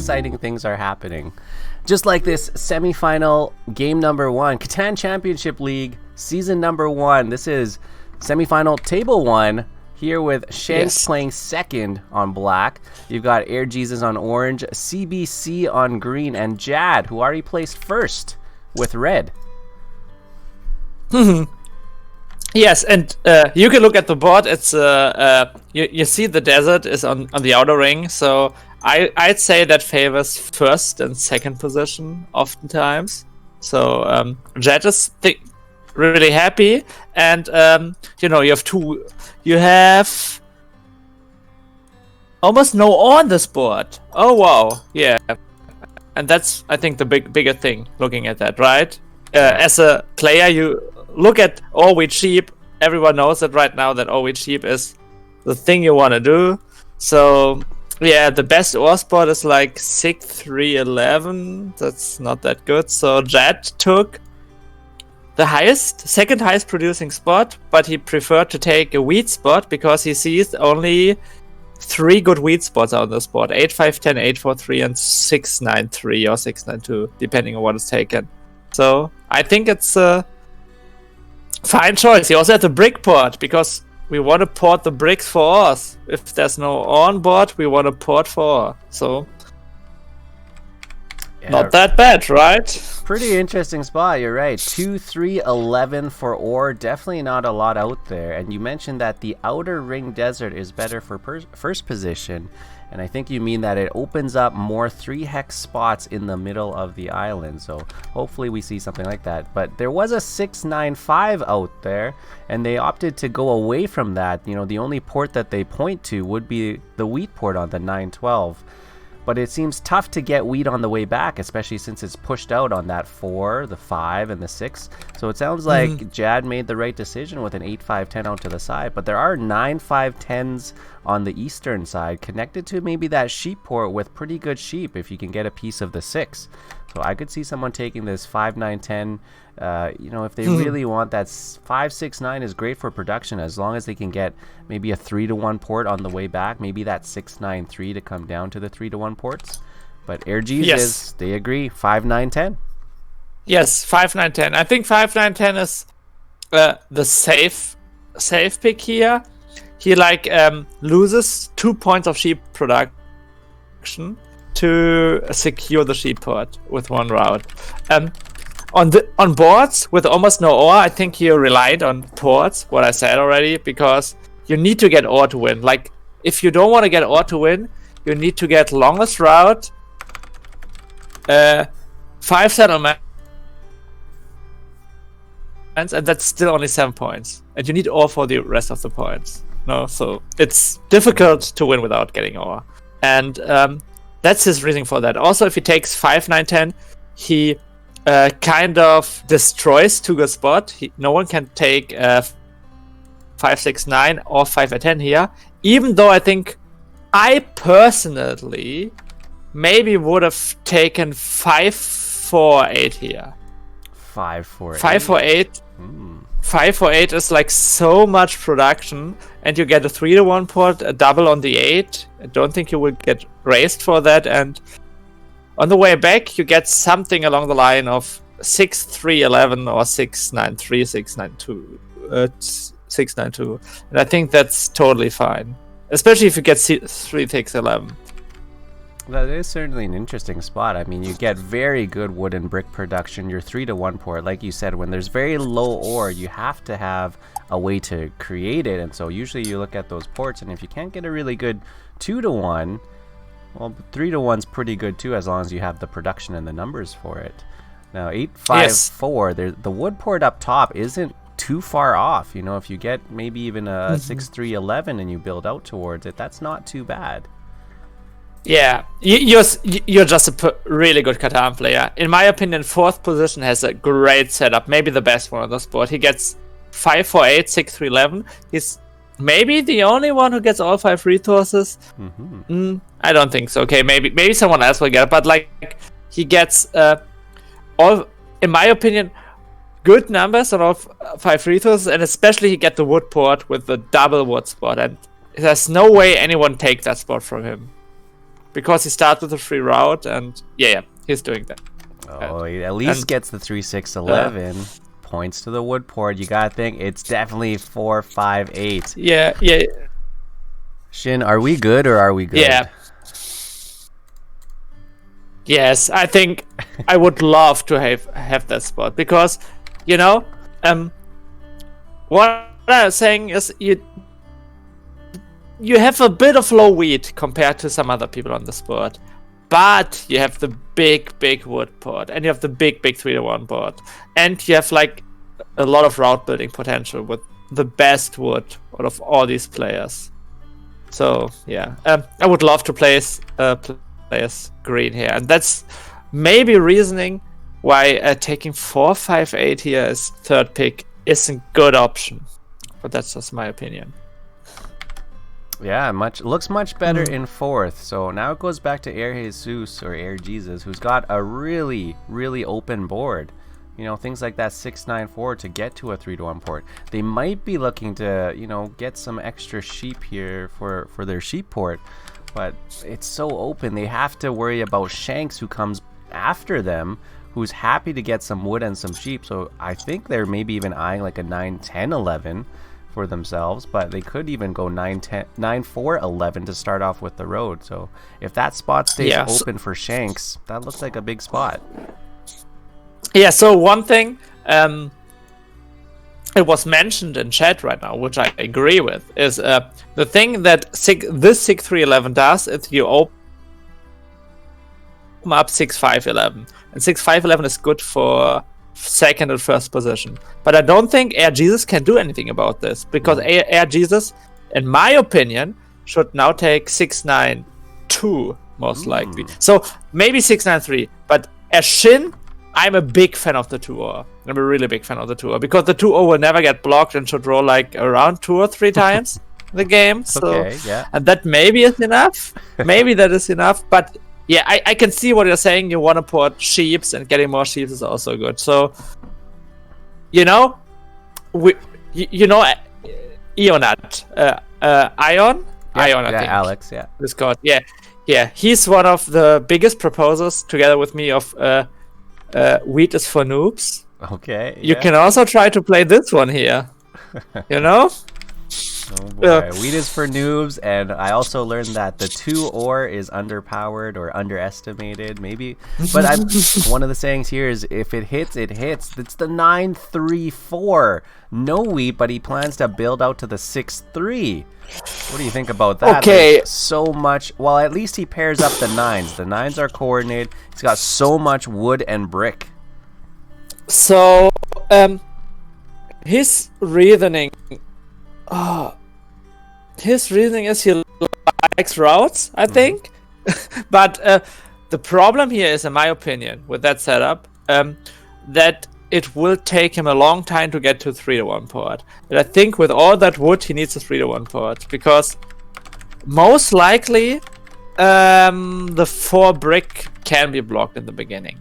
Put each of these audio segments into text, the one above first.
exciting things are happening. Just like this semifinal game number 1, Catan Championship League, season number 1. This is semifinal table 1. Here with Shanks playing second on black. You've got Air Jesus on orange, CBC on green, and Jad, who already placed first with red. Yes, and you can look at the board. It's you see the desert is on the outer ring, so I'd say that favors first and second position oftentimes. So Jad is really happy, and you have almost no ore on this board. Oh wow, yeah, and that's I think the bigger thing looking at that, right? As a player, you look at ore we cheap. Everyone knows that right now that ore we cheap is the thing you want to do. So yeah, the best ore spot is like 6-3-11. That's not that good. So Jad took the second highest producing spot, but he preferred to take a wheat spot because he sees only 3 good wheat spots on the spot: 8-5-10, 8-4-3, and 6-9-3 or 6-9-2, depending on what is taken. So I think it's a fine choice. He also had the brick port because we want to port the bricks for ores. If there's no ore on board, we want to port for ore. So not that bad, right? Pretty interesting spot, you're right. 2-3-11 for ore, definitely not a lot out there. And you mentioned that the outer ring desert is better for first position, and I think you mean that it opens up more 3-hex spots in the middle of the island, so hopefully we see something like that. But there was a 6-9-5 out there, and they opted to go away from that. You know, the only port that they point to would be the wheat port on the 9-12. But it seems tough to get wheat on the way back, especially since it's pushed out on that 4, the 5, and the 6. So it sounds like Jad made the right decision with an 8-5-10 out to the side. But there are 9-5-10s on the eastern side connected to maybe that sheep port with pretty good sheep if you can get a piece of the 6. So I could see someone taking this 5-9-10. If they really want that, 5-6-9 is great for production as long as they can get maybe a 3-1 port on the way back. Maybe that 6-9-3 to come down to the 3-1 ports. But Air Jesus, they agree, 5-9-10. Yes, 5-9-10. I think 5-9-10 is the safe pick here. He loses 2 points of sheep production to secure the sheep port with 1 route. On boards with almost no ore, I think he relied on ports, what I said already, because you need to get ore to win. Like, if you don't want to get ore to win, you need to get longest route, 5 settlements, and that's still only 7 points. And you need ore for the rest of the points. No, so it's difficult to win without getting ore. And that's his reasoning for that. Also, if he takes 5-9-10, he kind of destroys 2 good spot. No one can take 5-6-9 or 5-10 here. Even though I think I personally maybe would have taken 5-4-8 here. 5-4-8. 5-4-8. 5-4-8 is like so much production, and you get a 3-1 port, a double on the 8. I don't think you will get raised for that, and on the way back you get something along the line of 6-3-11 or 6-9-3, 6-9-2, and I think that's totally fine, especially if you get 3-6-11. That is certainly an interesting spot. I mean, you get very good wood and brick production. Your 3-1 port, like you said, when there's very low ore, you have to have a way to create it. And so usually you look at those ports, and if you can't get a really good 2-1, well, 3-1's pretty good too, as long as you have the production and the numbers for it. Now, 8-5-4, the wood port up top isn't too far off. You know, if you get maybe even a 6-3-11 and you build out towards it, that's not too bad. Yeah, you're just a really good Catan player. In my opinion, 4th position has a great setup, maybe the best one on the sport. He gets 5-4-8, 6-3-11. He's maybe the only one who gets all 5 resources. I don't think so. Okay, maybe someone else will get it, but like he gets all, in my opinion, good numbers on all 5 resources, and especially he get the wood port with the double wood spot, and there's no way anyone take that spot from him. because he starts with a free route, and yeah, he's doing that. Oh, he at least gets the 3-6-11 points to the wood port. You gotta think it's definitely 4-5-8. Yeah. Shin, are we good or are we good? Yeah. Yes, I think I would love to have that spot because, what I'm saying is you have a bit of low wheat compared to some other people on the spot, but you have the big wood port, and you have the big 3-1 board, and you have like a lot of route building potential with the best wood out of all these players. So yeah, I would love to place green here, and that's maybe reasoning why taking 4-5-8 here as third pick is a good option, but that's just my opinion. Yeah, looks much better in fourth. So now it goes back to Air Jesus or Air Jesus, who's got a really open board. Things like that 6-9-4 to get to a 3-1 port. They might be looking to, get some extra sheep here for their sheep port, but it's so open. They have to worry about Shanks, who comes after them, who's happy to get some wood and some sheep. So I think they're maybe even eyeing like a 9-10-11 for themselves, but they could even go 9-4-11 to start off with the road. So if that spot stays open for Shanks, that looks like a big spot. Yeah, so one thing it was mentioned in chat right now, which I agree with, is the thing that this 6-3-11 does is you open up 6-5-11, and 6-5-11 is good for second and first position. But I don't think Air Jesus can do anything about this, because Air Jesus, in my opinion, should now take 6-9-2 most likely. So maybe 6-9-3, but as Shin, I'm a big fan of the 2-0. I'm a really big fan of the 2-0, because the 2-0 will never get blocked and should roll like around 2 or 3 times the game. So, and that maybe is enough. Maybe that is enough. But yeah, I can see what you're saying. You want to put sheeps, and getting more sheeps is also good. So, Ionut, Ion, I think. Alex, It's called. Yeah. He's one of the biggest proposers, together with me, of wheat is for noobs. Okay. You can also try to play this one here. Oh boy, wheat is for noobs, and I also learned that the 2-or is underpowered or underestimated, maybe. But one of the sayings here is, if it hits, it hits. It's the 9-3-4. No wheat, but he plans to build out to the 6-3. What do you think about that? Okay. There's so much. Well, at least he pairs up the 9s. The 9s are coordinated. He's got so much wood and brick. So, his reasoning is he likes routes, I think. But the problem here is, in my opinion, with that setup, that it will take him a long time to get to 3-1 port. And I think with all that wood, he needs a 3-1 port, because most likely the 4 brick can be blocked in the beginning.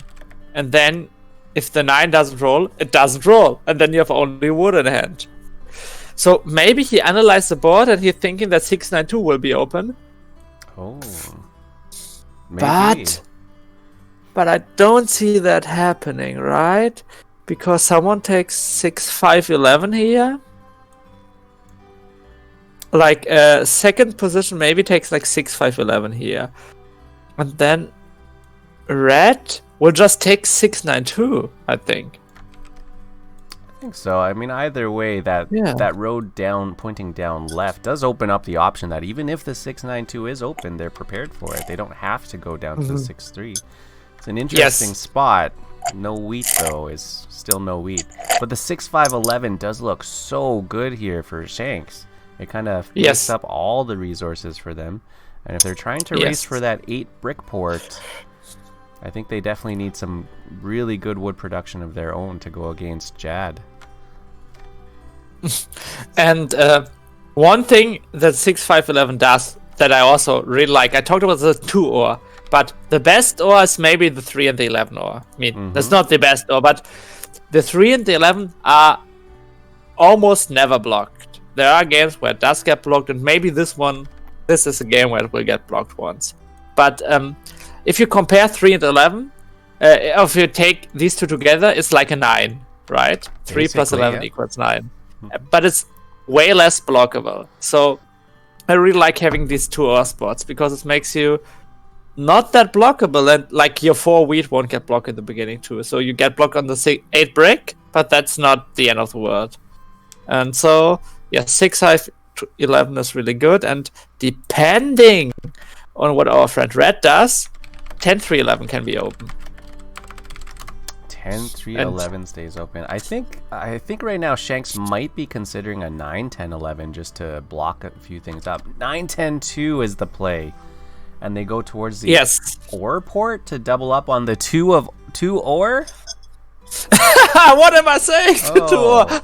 And then if the 9 doesn't roll, it doesn't roll. And then you have only wood in hand. So maybe he analyzed the board and he's thinking that 6-9-2 will be open. Oh. Maybe. But I don't see that happening, right? Because someone takes 6-5-11 here. Like second position maybe takes like 6-5-11 here. And then red will just take 6-9-2, I think. I think so. I mean, either way, that road down, pointing down left, does open up the option that even if the 6-9-2 is open, they're prepared for it. They don't have to go down to the 6-3. It's an interesting spot. No wheat, though, is still no wheat. But the 6-5-11 does look so good here for Shanks. It kind of makes up all the resources for them. And if they're trying to race for that 8 brick port, I think they definitely need some really good wood production of their own to go against Jad. And one thing that 6-5-11 does that I also really like, I talked about the 2-or, but the best or is maybe the 3 and the 11 or. I mean, that's not the best or, but the 3 and the 11 are almost never blocked. There are games where it does get blocked, and maybe this is a game where it will get blocked once. But if you compare 3 and 11, if you take these two together, it's like a 9, right? 3 plus 11 equals 9. But it's way less blockable. So I really like having these two ore spots because it makes you not that blockable, and like your 4 wheat won't get blocked in the beginning too. So you get blocked on the 8 brick, but that's not the end of the world. And so yeah, 6, 5, 11 is really good. And depending on what our friend Red does, 10, 3, 11 can be open. 10, 3, 11 stays open. I think right now Shanks might be considering a 9, 10, 11 just to block a few things up. 9, 10, 2 is the play. And they go towards the ore port to double up on the 2 ore? What am I saying? Oh.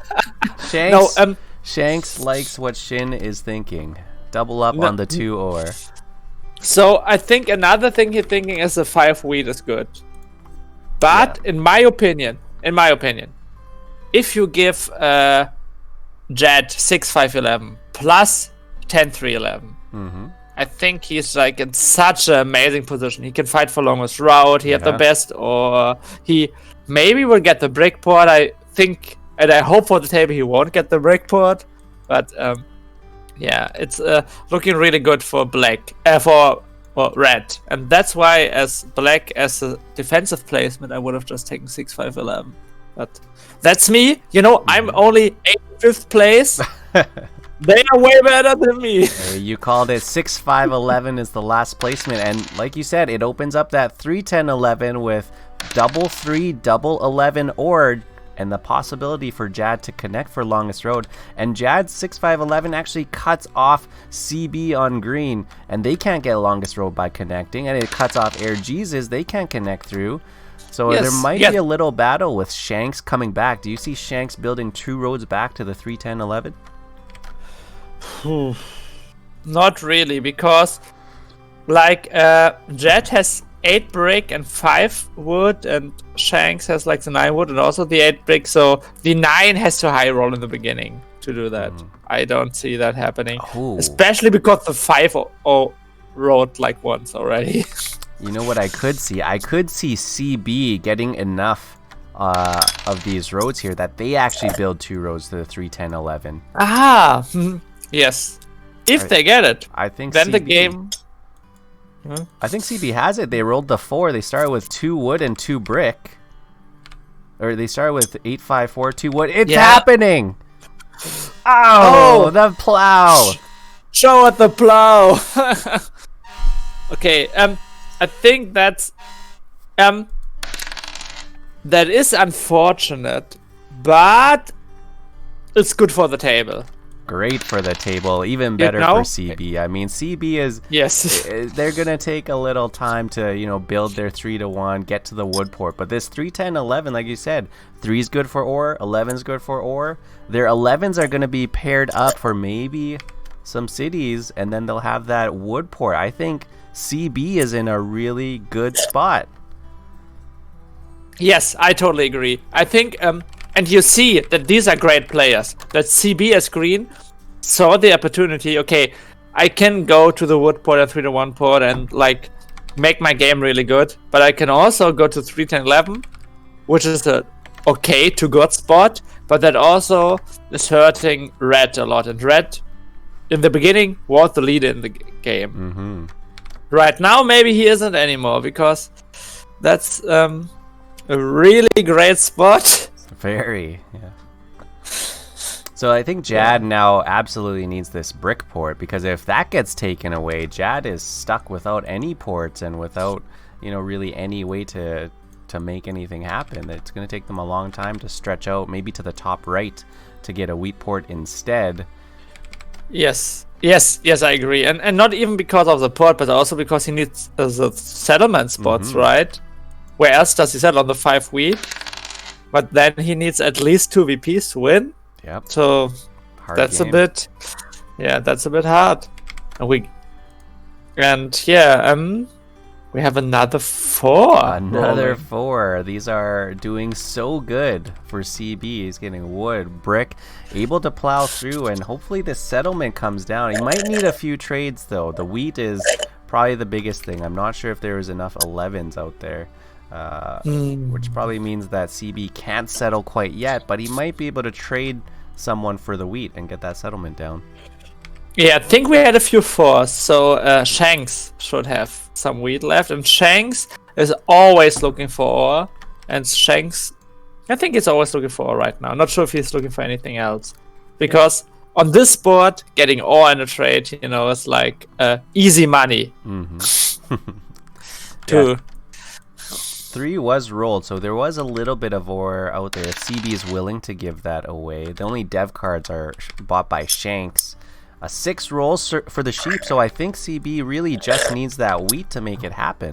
Shanks likes what Shin is thinking. Double up on the 2 ore. So I think another thing he's thinking is the 5 wheat is good. But in my opinion, if you give Jed 6, 5, 11 plus 10, 3, 11, I think he's like in such an amazing position. He can fight for longest route. He had the best, or he maybe will get the brick port. I think, and I hope for the table he won't get the brick port. But yeah, it's looking really good for black, for red, and that's why as black as a defensive placement, I would have just taken 6, 5, 11. But that's me. You know, I'm only 85th place. They are way better than me. You called it. 6, 5, 11 is the last placement, and like you said, it opens up that 3, 10, 11 with double 3, double 11 ore, and the possibility for Jad to connect for longest road. And Jad's 6, 5, 11 actually cuts off CB on green, and they can't get longest road by connecting, and it cuts off Air Jesus. They can't connect through. So there might be a little battle with Shanks coming back. Do you see Shanks building 2 roads back to the 3, 10, 11? Not really, because like Jet has 8 brick and 5 wood, and Shanks has like the 9 wood and also the 8 brick, so the 9 has to high roll in the beginning to do that. I don't see that happening, especially because the 5 rolled like once already. You know what I could see? I could see CB getting enough of these roads here that they actually build 2 roads to the 3, 10, 11. Yes, if they get it, I think then CB, the game. I think CB has it. They rolled the 4. They started with 2 wood and 2 brick, or they started with 8, 5, 4, 2 wood. It's happening. Oh, the plow. Show at the plow. Okay, I think that's that is unfortunate, but it's good for the table. Great for the table, even better for CB. I mean, CB is they're gonna take a little time to build their 3 to 1, get to the wood port. But this 3, 10, 11, like you said, 3 is good for ore, 11 is good for ore. Their 11s are gonna be paired up for maybe some cities, and then they'll have that wood port. I think CB is in a really good spot. Yes, I totally agree. I think and you see that these are great players. That CB as green saw the opportunity. Okay, I can go to the wood port and 3 to 1 port and like make my game really good. But I can also go to 3, 10, 11, which is a okay to good spot. But that also is hurting red a lot. And red in the beginning was the leader in the game. Right now maybe he isn't anymore, because that's a really great spot. Very, yeah. So I think Jad now absolutely needs this brick port, because if that gets taken away, Jad is stuck without any ports and without, really any way to make anything happen. It's going to take them a long time to stretch out, maybe to the top right, to get a wheat port instead. Yes, I agree. And not even because of the port, but also because he needs the settlement spots, right? Where else does he settle? On the 5 wheat? But then he needs at least 2 VPs to win. Yep. So that's a bit hard. And we have another 4. Another 4. These are doing so good for CB. He's getting wood, brick, able to plow through, and hopefully the settlement comes down. He might need a few trades though. The wheat is probably the biggest thing. I'm not sure if there was enough 11s out there, which probably means that CB can't settle quite yet, but he might be able to trade someone for the wheat and get that settlement down. Yeah, I think we had a few 4s, so Shanks should have some wheat left, and Shanks is always looking for ore, and Shanks, I think he's always looking for ore right now. Not sure if he's looking for anything else, because on this board, getting ore in a trade, you know, is like easy money. Yeah. 3 was rolled, so there was a little bit of ore out there. If CB is willing to give that away. The only dev cards are bought by Shanks. 6 rolls for the sheep, so I think CB really just needs that wheat to make it happen.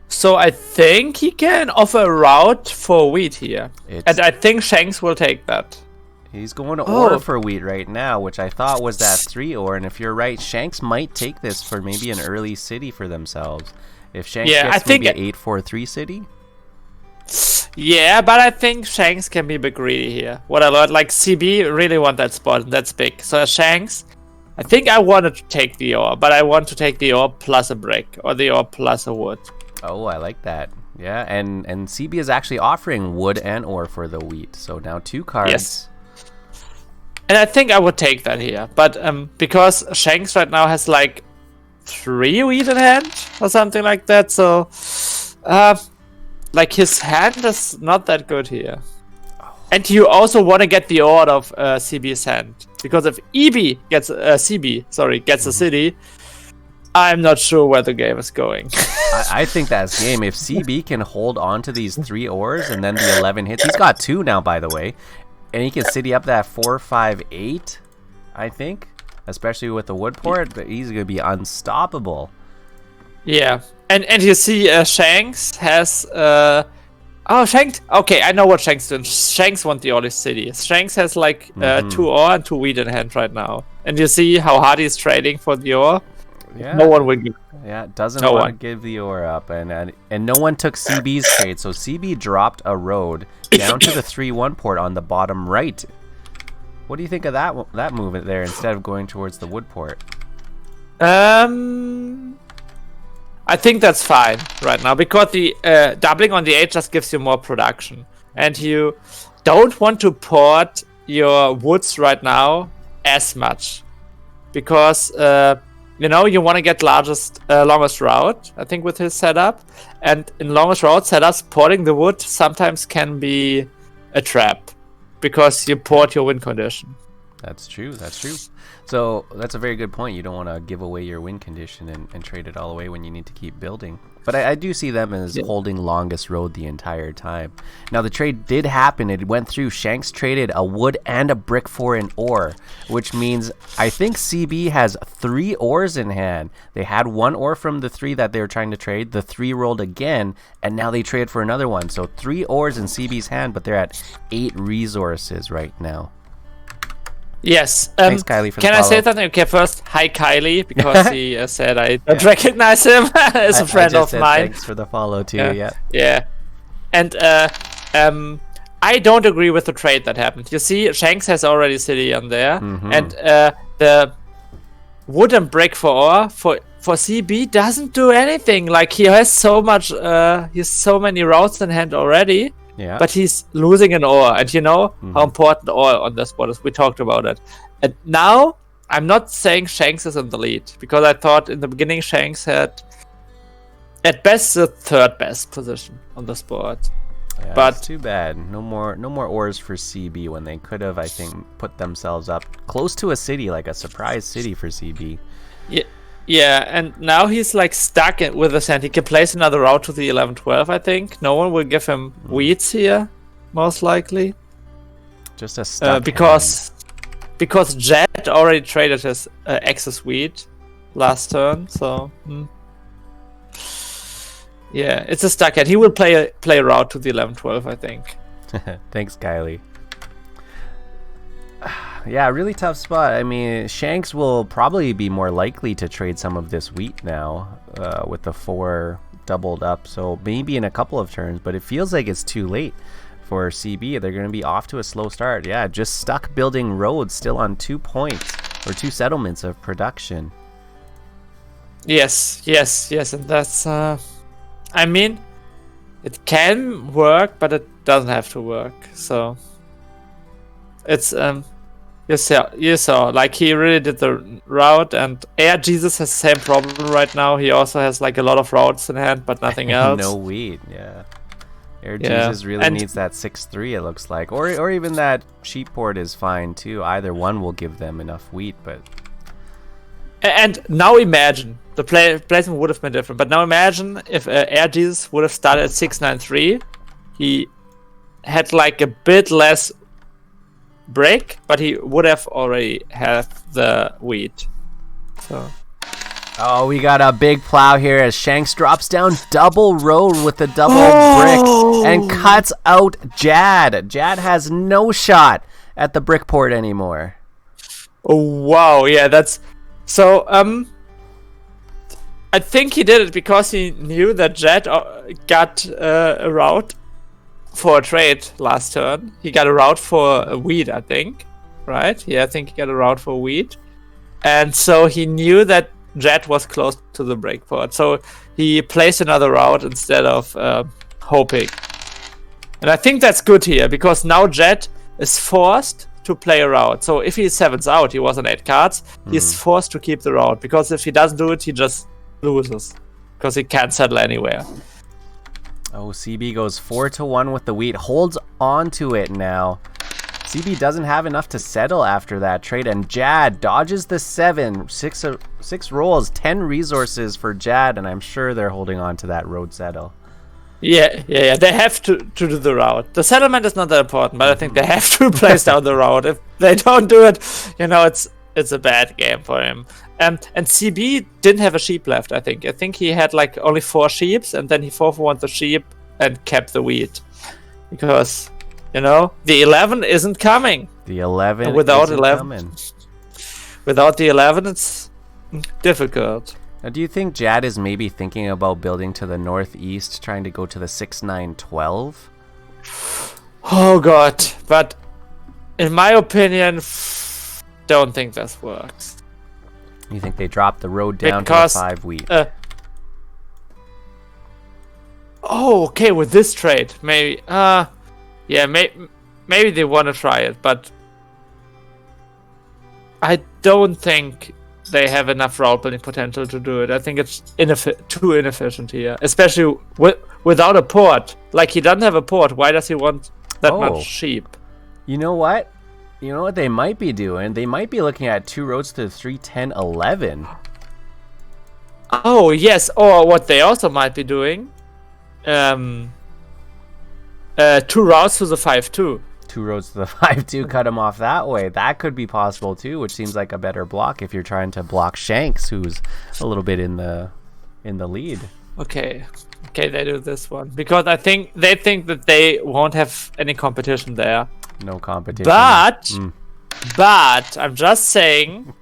So I think he can offer a route for wheat here. And I think Shanks will take that. He's going to ore for wheat right now, which I thought was that 3 ore. And if you're right, Shanks might take this for maybe an early city for themselves. If Shanks gets maybe an 8-4-3 city? Yeah, but I think Shanks can be a bit greedy here. What I learned, like CB really want that spot, and that's big. So Shanks, I think I wanted to take the ore, but I want to take the ore plus a brick, or the ore plus a wood. Oh, I like that. Yeah, and CB is actually offering wood and ore for the wheat. So now 2 cards. Yes. And I think I would take that here. But because Shanks right now has like 3 wheat in hand or something like that. So like his hand is not that good here. And you also want to get the ore of CB's hand. Because if EB gets CB gets a city, I'm not sure where the game is going. I think that's game. If CB can hold on to these 3 ores and then the 11 hits, he's got 2 now, by the way, and he can city up that 4-5-8, I think, especially with the wood port. But he's gonna be unstoppable. Yeah, and you see, Shanks has Shanks. Okay, I know what Shanks doing. Shanks want the Olive City. Shanks has like 2 ore and 2 wheat in hand right now, and you see how hard he's trading for the ore. Yeah. No one will give. Yeah, doesn't want to give the ore up, and no one took CB's trade, so CB dropped a road down to the 3-1 port on the bottom right. What do you think of that movement there instead of going towards the wood port? I think that's fine right now because the doubling on the 8 just gives you more production, and you don't want to port your woods right now as much because. You know, you want to get longest route, I think, with his setup. And in longest route setups, porting the wood sometimes can be a trap because you port your win condition. That's true. That's true. So that's a very good point. You don't want to give away your win condition and trade it all away when you need to keep building. But I do see them as holding longest road the entire time. Now, the trade did happen. It went through. Shanks traded a wood and a brick for an ore, which means I think CB has 3 ores in hand. They had 1 ore from the 3 that they were trying to trade. The 3 rolled again, and now they trade for another one. So 3 ores in CB's hand, but they're at 8 resources right now. Yes. Thanks, Kylie, for the follow. Can I say something? Okay, first, hi, Kylie, because he said I don't recognize him as a friend of mine. Thanks for the follow, too, Yeah. And I don't agree with the trade that happened. You see, Shanks has already city on there, and the wood and brick for ore for CB doesn't do anything. Like, he has so much, he has so many routes in hand already. Yeah. But he's losing an ore, and you know how important ore on this board is. We talked about it. And now, I'm not saying Shanks is in the lead, because I thought in the beginning Shanks had, at best, the 3rd best position on this board. Yeah, but it's too bad. No more ores for CB when they could have, I think, put themselves up close to a city, like a surprise city for CB. Yeah, and now he's like stuck with the sand. He can place another route to the 11-12, I think. No one will give him weeds here, most likely. Just a stuck because Jet already traded his excess wheat last turn, so yeah, it's a stuck hand. He will play a route to the 11-12, I think. Thanks, Kylie. Yeah, really tough spot. I mean, Shanks will probably be more likely to trade some of this wheat now with the 4 doubled up. So maybe in a couple of turns, but it feels like it's too late for CB. They're going to be off to a slow start. Yeah, just stuck building roads, still on 2 points or 2 settlements of production. Yes, and that's. I mean, it can work, but it doesn't have to work. So it's you saw, like he really did the route, and Air Jesus has the same problem right now. He also has like a lot of routes in hand, but nothing else. No wheat, yeah. Air Jesus really needs that 6-3, it looks like, or even that sheep port is fine too. Either one will give them enough wheat, but. And now imagine the placement would have been different. But now imagine if Air Jesus would have started at 6-9-3, he had like a bit less break, but he would have already had the wheat. So. Oh, we got a big plow here as Shanks drops down double road with the double brick and cuts out Jad. Jad has no shot at the brick port anymore. Oh wow, yeah, that's so. I think he did it because he knew that Jad got a route for a trade last turn. He got a route for a wheat, I think. Right? Yeah, I think he got a route for wheat. And so he knew that Jad was close to the breakport. So he placed another route instead of hoping. And I think that's good here, because now Jad is forced to play a route. So if he sevens out, he was on 8 cards, he's forced to keep the route. Because if he doesn't do it, he just loses. Because he can't settle anywhere. Oh, CB goes 4-1 with the wheat, holds on to it now. CB doesn't have enough to settle after that trade, and Jad dodges the 7. 6 rolls, 10 resources for Jad, and I'm sure they're holding on to that road settle. Yeah. They have to do the route. The settlement is not that important, but I think they have to place down the route. If they don't do it, it's a bad game for him. And CB didn't have a sheep left, I think. I think he had like only 4 sheeps, and then he 4-for-1 the sheep and kept the wheat. Because, the 11 isn't coming. The 11 and without isn't 11, coming. Without the 11, it's difficult. Now, do you think Jad is maybe thinking about building to the northeast, trying to go to the 6-9-12? Oh god, but in my opinion, don't think this works. You think they drop the road down because, to the 5 wheat? Okay, with this trade, maybe. Maybe they want to try it, but I don't think they have enough route building potential to do it. I think it's too inefficient here, especially without a port. Like, he doesn't have a port. Why does he want that much sheep? You know what? You know what they might be doing? They might be looking at 2 roads to the 3-10-11. Oh, yes. Or what they also might be doing, 2 routes to the 5-2. 2 roads to the 5-2, cut him off that way. That could be possible too, which seems like a better block if you're trying to block Shanks, who's a little bit in the lead. Okay, they do this one because I think they think that they won't have any competition there. No competition. But I'm just saying,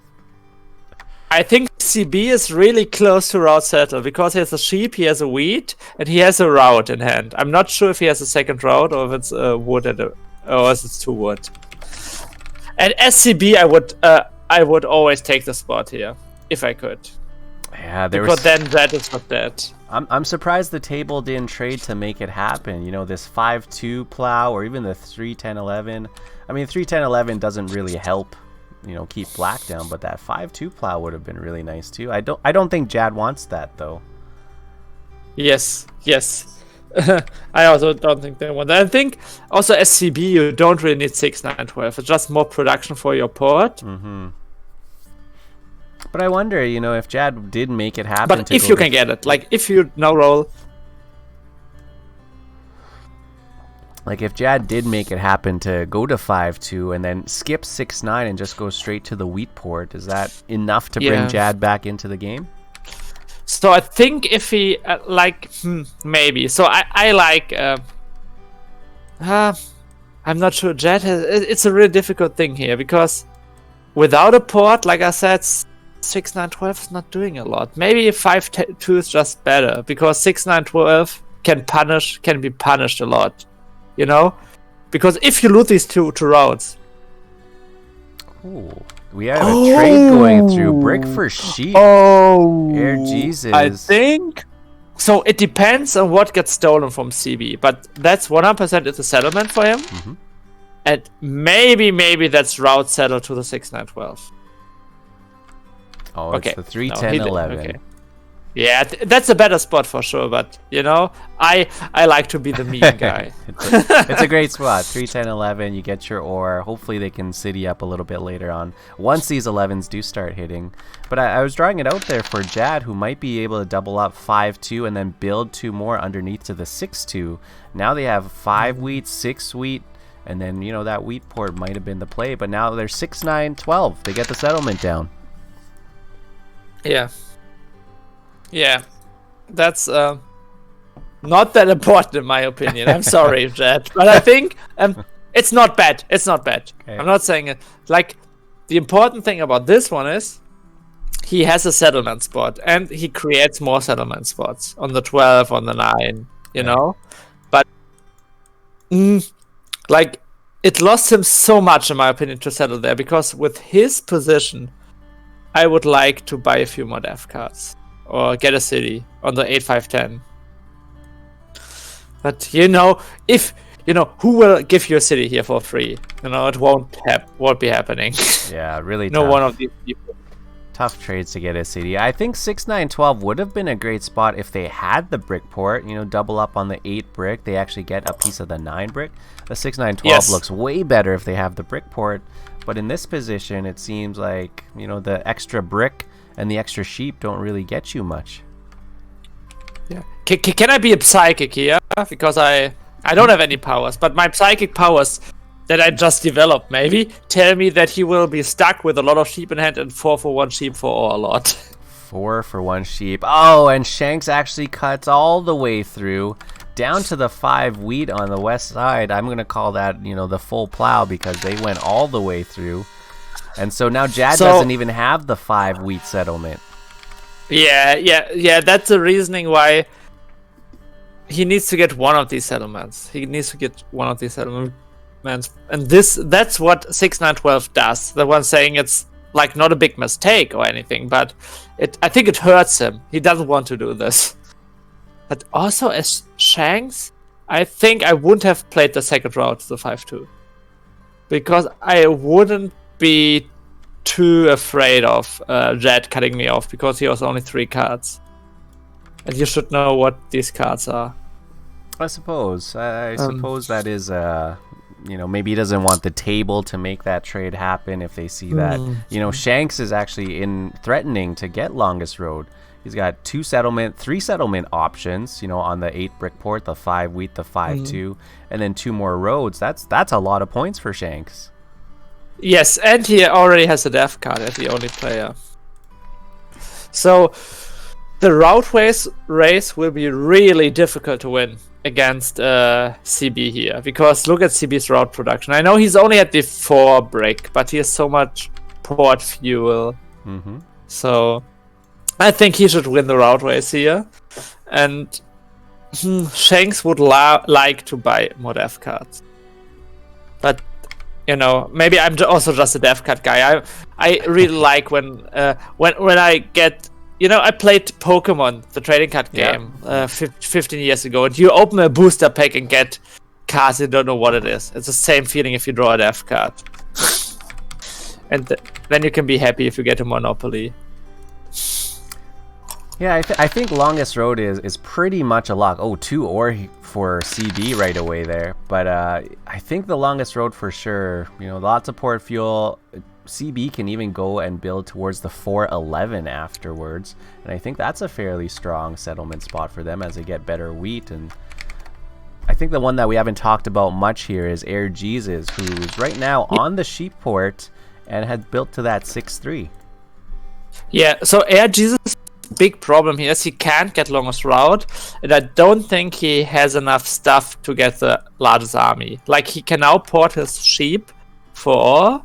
I think CB is really close to route settle because he has a sheep, he has a wheat, and he has a route in hand. I'm not sure if he has a second route or if it's wood or if it's 2 wood. And SCB, I would always take the spot here if I could. Yeah, because then that is not dead. I'm surprised the table didn't trade to make it happen. This 5-2 plow or even the 3-10-11. I mean, 3-10-11 doesn't really help, keep black down, but that 5-2 plow would have been really nice too. I don't think Jad wants that though. Yes. I also don't think they want that. I think also SCB, you don't really need 6-9-12. It's just more production for your port. Mm-hmm. But I wonder, if Jad did make it happen. But if you can get it, like if you now roll. Like if Jad did make it happen to go to 5-2 and then skip 6-9 and just go straight to the wheat port, is that enough to bring Jad back into the game? So I think if he maybe. So I like. I'm not sure. Jad has. It's a really difficult thing here because without a port, like I said, 6-9-12 is not doing a lot. Maybe 5-2 is just better because 6-9-12 can be punished a lot. Because if you lose these two routes, Ooh, we have a trade going through. Brick for sheep. Oh, Air Jesus. I think so. It depends on what gets stolen from CB, but that's 100% is a settlement for him, and maybe that's route settled to the 6-9-12. Oh, it's the 3-10-11. Okay. Yeah, that's a better spot for sure. But you know, I like to be the mean guy. It's a great spot. 3-10-11. You get your ore. Hopefully they can city up a little bit later on once these 11s do start hitting. But I was drawing it out there for Jad, who might be able to double up 5-2 and then build 2 more underneath to the 6-2. Now they have 5 wheat, 6 wheat, and then you know that wheat port might have been the play. But now they're 6-9-12. They get the settlement down. Yeah, that's not that important in my opinion. I'm sorry, Jed, but I think it's not bad. It's not bad. Okay. I'm not saying it. Like, the important thing about this one is he has a settlement spot, and he creates more settlement spots on the 12, on the 9, you know? But, like, it lost him so much, in my opinion, to settle there, because with his position, I would like to buy a few more dev cards. Or get a city on the 8-5-10. But you know, if you know, who will give you a city here for free? You know, it won't be happening. Yeah, really. No tough. one of these people. Tough trades to get a city. I think 6-9-12 would have been a great spot if they had the brick port. You know, double up on the 8 brick. They actually get a piece of the 9 brick. The 6-9-12 looks way better if they have the brick port. But in this position, it seems like, you know, the extra brick and the extra sheep don't really get you much. Yeah. Can I be a psychic here? Because I don't have any powers, but my psychic powers that I just developed maybe tell me that he will be stuck with a lot of sheep in hand and 4 for 1 sheep for a lot. 4 for 1 sheep. Oh, and Shanks actually cuts all the way through down to the 5 wheat on the west side. I'm gonna call that, you know, the full plow, because they went all the way through. And so now Jad doesn't even have the 5 wheat settlement. Yeah. That's the reasoning why he needs to get one of these settlements. And that's what 6-9-12 does. The one saying it's like not a big mistake or anything, but I think it hurts him. He doesn't want to do this. But also as Shanks, I think I wouldn't have played the second route to the 5-2. Because I wouldn't be too afraid of Jed cutting me off, because he has only 3 cards. And you should know what these cards are. I suppose. I suppose that is, you know, maybe he doesn't want the table to make that trade happen if they see that. You know, Shanks is actually threatening to get longest road. He's got 3 settlement options, you know, on the 8 brick port, the 5 wheat, the 5-2, and then 2 more roads. That's a lot of points for Shanks. Yes, and he already has a death card as the only player. So the route race will be really difficult to win against CB here, because look at CB's route production. I know he's only at the 4 brick, but he has so much port fuel. So I think he should win the route race here. And Shanks would like to buy more death cards. But you know, maybe I'm also just a death card guy. I really like when I get, you know, I played Pokemon, the trading card game, 15 years ago, and you open a booster pack and get cards you don't know what it is. It's the same feeling if you draw a death card. And then you can be happy if you get a Monopoly. Yeah, I think longest road is pretty much a lock. Oh, 2 ore for CB right away there. But I think the longest road for sure. You know, lots of port fuel. CB can even go and build towards the 4-11 afterwards. And I think that's a fairly strong settlement spot for them as they get better wheat. And I think the one that we haven't talked about much here is Air Jesus, who's right now on the sheep port and had built to that 6-3. Yeah, so Air Jesus' big problem here is he can't get longest route, and I don't think he has enough stuff to get the largest army. Like, he can now port his sheep for ore,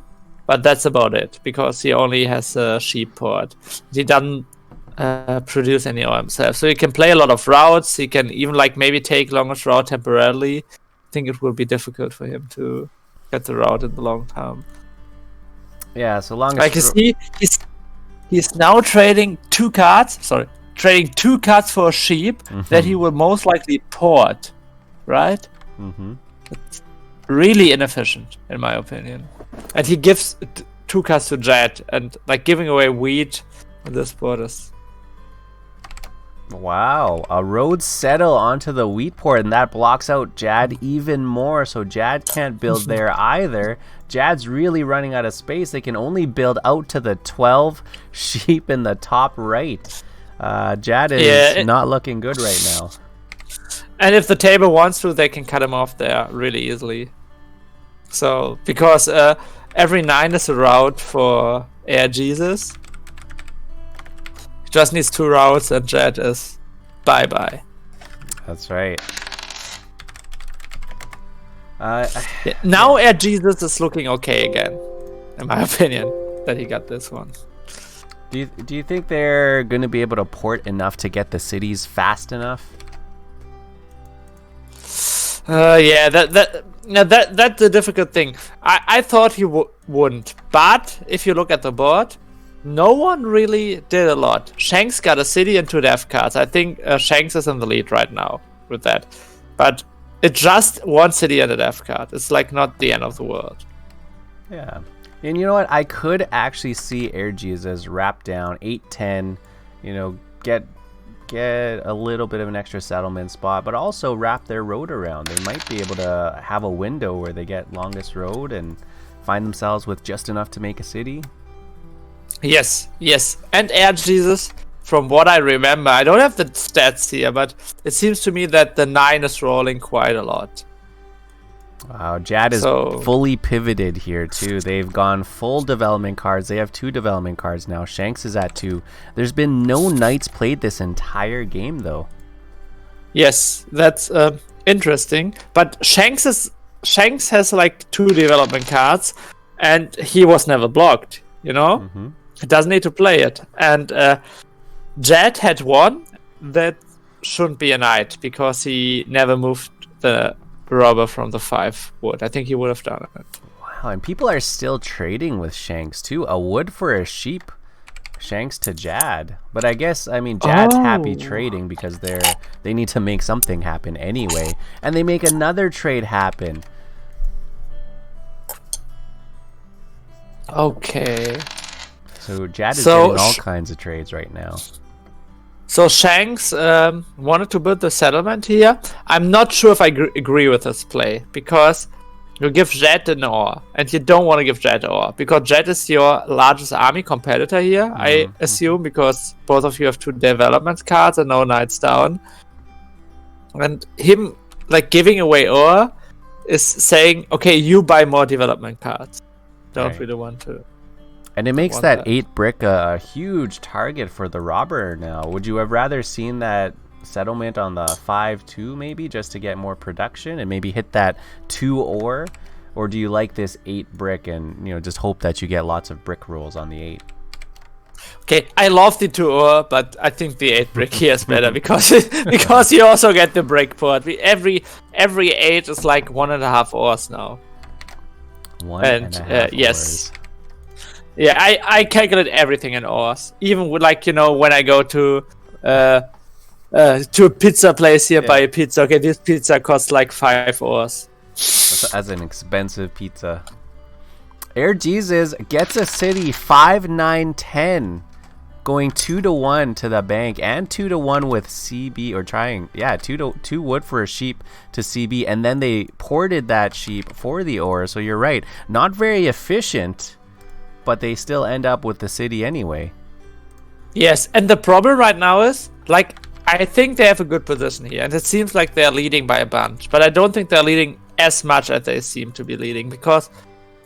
but that's about it, because he only has a sheep port. He doesn't produce any ore himself, so he can play a lot of routes. He can even like maybe take longest route temporarily. I think it will be difficult for him to get the route in the long term. Yeah, so long as Like you see, he's now trading 2 cards. Sorry, trading 2 cards for a sheep that he will most likely port, right? It's really inefficient, in my opinion. And he gives 2 cards to Jad, and like giving away wheat on this board is. Wow, a road settle onto the wheat port, and that blocks out Jad even more, so Jad can't build there either. Jad's really running out of space. They can only build out to the 12 sheep in the top right. Jad is not looking good right now. And if the table wants to, they can cut him off there really easily. So, because every 9 is a route for Air Jesus. He just needs 2 routes and Jad is bye-bye. That's right. Now Air Jesus is looking okay again, in my opinion, that he got this one. Do you think they're going to be able to port enough to get the cities fast enough? Yeah, that's a difficult thing. I thought he wouldn't, but if you look at the board, no one really did a lot. Shanks got a city and 2 death cards. I think Shanks is in the lead right now with that, but it's just 1 city and a death card. It's like not the end of the world. Yeah, and you know what? I could actually see Air Jesus wrap down 8-10. You know, get a little bit of an extra settlement spot, but also wrap their road around. They might be able to have a window where they get longest road and find themselves with just enough to make a city. Yes. And Air Jesus, from what I remember, I don't have the stats here, but it seems to me that the 9 is rolling quite a lot. Wow, Jad is fully pivoted here too. They've gone full development cards. They have 2 development cards now. Shanks is at 2. There's been no knights played this entire game though. Yes, that's interesting. But Shanks has like 2 development cards, and he was never blocked. You know, he doesn't need to play it. And Jad had 1 that shouldn't be a knight because he never moved the robber from the 5 wood. I think he would have done it. Wow, and people are still trading with Shanks too. A wood for a sheep. Shanks to Jad. But I guess, I mean, Jad's happy trading because they need to make something happen anyway. And they make another trade happen. Okay. So Jad is getting all kinds of trades right now. So Shanks wanted to build the settlement here. I'm not sure if I agree with this play, because you give Jad an ore, and you don't want to give Jad ore, because Jad is your largest army competitor here, I assume, because both of you have 2 development cards and no knights down. And him like giving away ore is saying, okay, you buy more development cards. Don't really want to. And it makes that 8 brick a huge target for the robber now. Would you have rather seen that settlement on the 5-2 maybe, just to get more production and maybe hit that 2 ore? Or do you like this 8 brick and, you know, just hope that you get lots of brick rolls on the 8? Okay, I love the 2 ore, but I think the 8 brick here is better because because you also get the brick port. Every 8 is like 1.5 ores now. 1.5 yes. Yeah, I calculate everything in ores. Even with, like, you know, when I go to a pizza place here, buy a pizza. Okay, this pizza costs like 5 ores. That's an expensive pizza. Air Jesus gets a city 5-9-10, going 2-1 to the bank and 2-1 with CB, or trying, 2 wood for a sheep to CB, and then they ported that sheep for the ore. So you're right, not very efficient, but they still end up with the city anyway. Yes, and the problem right now is, like, I think they have a good position here, and it seems like they're leading by a bunch, but I don't think they're leading as much as they seem to be leading, because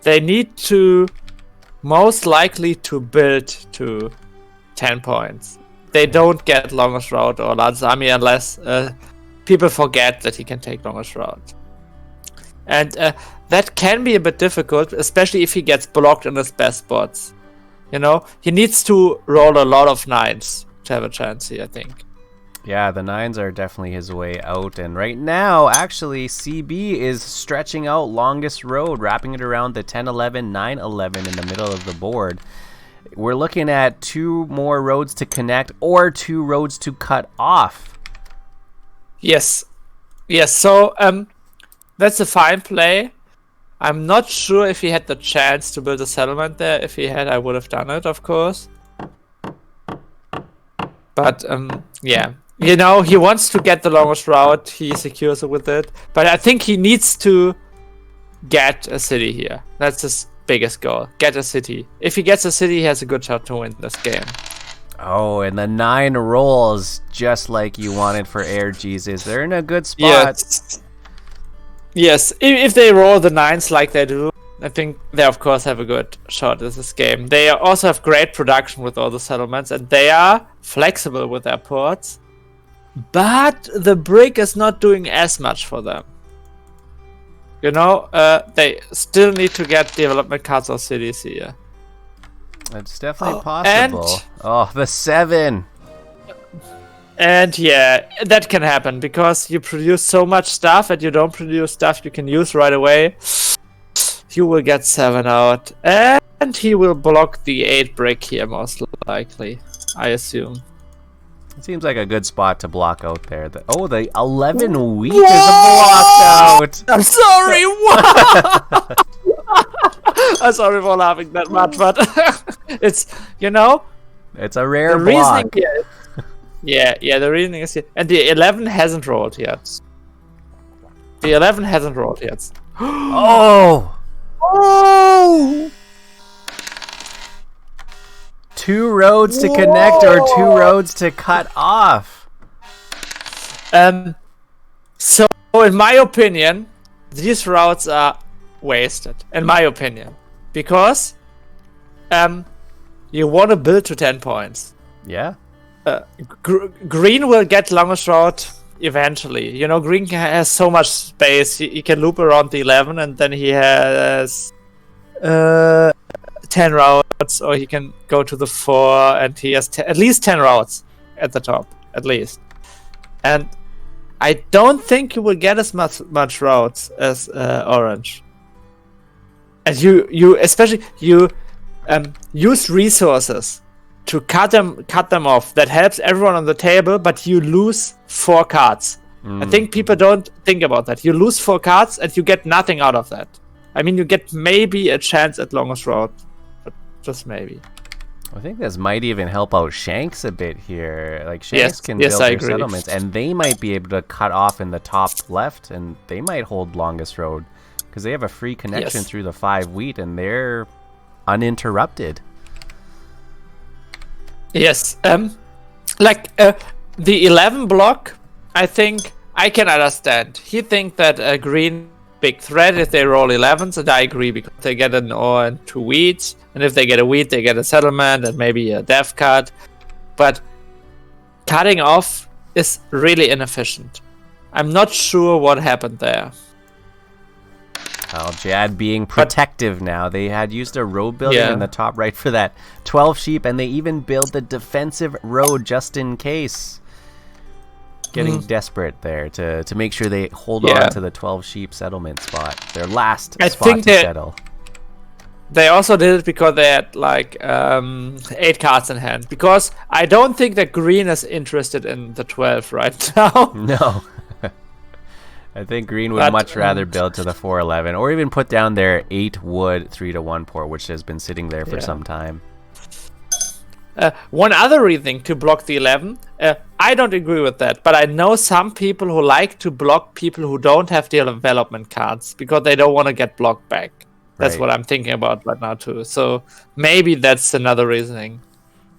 they need to most likely to build to 10 points. They don't get longest route or largest army unless people forget that he can take longest route. And that can be a bit difficult, especially if he gets blocked in his best spots. You know, he needs to roll a lot of 9s to have a chance here, I think. Yeah, the 9s are definitely his way out. And right now, actually, CB is stretching out longest road, wrapping it around the 10-11, 9-11 in the middle of the board. We're looking at 2 more roads to connect or 2 roads to cut off. Yes. Yes, so that's a fine play. I'm not sure if he had the chance to build a settlement there. If he had, I would have done it, of course. But, yeah. You know, he wants to get the longest route. He secures it with it. But I think he needs to get a city here. That's his biggest goal. Get a city. If he gets a city, he has a good shot to win this game. Oh, and the 9 rolls just like you wanted for Air Jesus. They're in a good spot. Yes, if they roll the 9s like they do, I think they of course have a good shot at this game. They also have great production with all the settlements, and they are flexible with their ports. But the brick is not doing as much for them. You know, they still need to get development cards or cities here. It's definitely possible. Oh, the 7. And yeah, that can happen because you produce so much stuff and you don't produce stuff you can use right away. You will get 7 out. And he will block the 8 brick here most likely, I assume. It seems like a good spot to block out there. The 11 wheat is blocked out. I'm sorry, what? I'm sorry for laughing that much, but it's, you know, it's a rare the block. Reasoning here, yeah, the reasoning is here. And the 11 hasn't rolled yet. The 11 hasn't rolled yet. Oh! 2 roads to connect or 2 roads to cut off. So in my opinion, these routes are wasted. In my opinion, because you want to build to 10 points. Yeah. Green will get longest route eventually. You know, Green has so much space. He can loop around the 11, and then he has 10 routes, or he can go to the 4, and he has at least 10 routes at the top, at least. And I don't think you will get as much routes as Orange. And you especially use resources to cut them off. That helps everyone on the table, but you lose 4 cards. I think people don't think about that. You lose 4 cards and you get nothing out of that. I mean, you get maybe a chance at longest route, but just maybe. I think this might even help out Shanks a bit here. Like Shanks can yes, build I their agree. settlements, and they might be able to cut off in the top left, and they might hold longest road because they have a free connection through the 5 wheat, and they're uninterrupted. Yes, like the 11 block, I think I can understand. He thinks that a green big threat if they roll 11s, and I agree because they get an ore and 2 wheats, and if they get a wheat, they get a settlement and maybe a dev cut. But cutting off is really inefficient. I'm not sure what happened there. Oh, Jad being protective now. They had used a road building in the top right for that 12 sheep, and they even built a defensive road just in case. Getting desperate there to make sure they hold on to the 12 sheep settlement spot. Their last spot to settle. They also did it because they had like 8 cards in hand. Because I don't think that green is interested in the 12 right now. No. I think green would much rather build to the 4-11 or even put down their 8 wood 3-1 port, which has been sitting there for some time. One other reason to block the 11, I don't agree with that, but I know some people who like to block people who don't have the development cards because they don't want to get blocked back. That's what I'm thinking about right now too. So maybe that's another reasoning.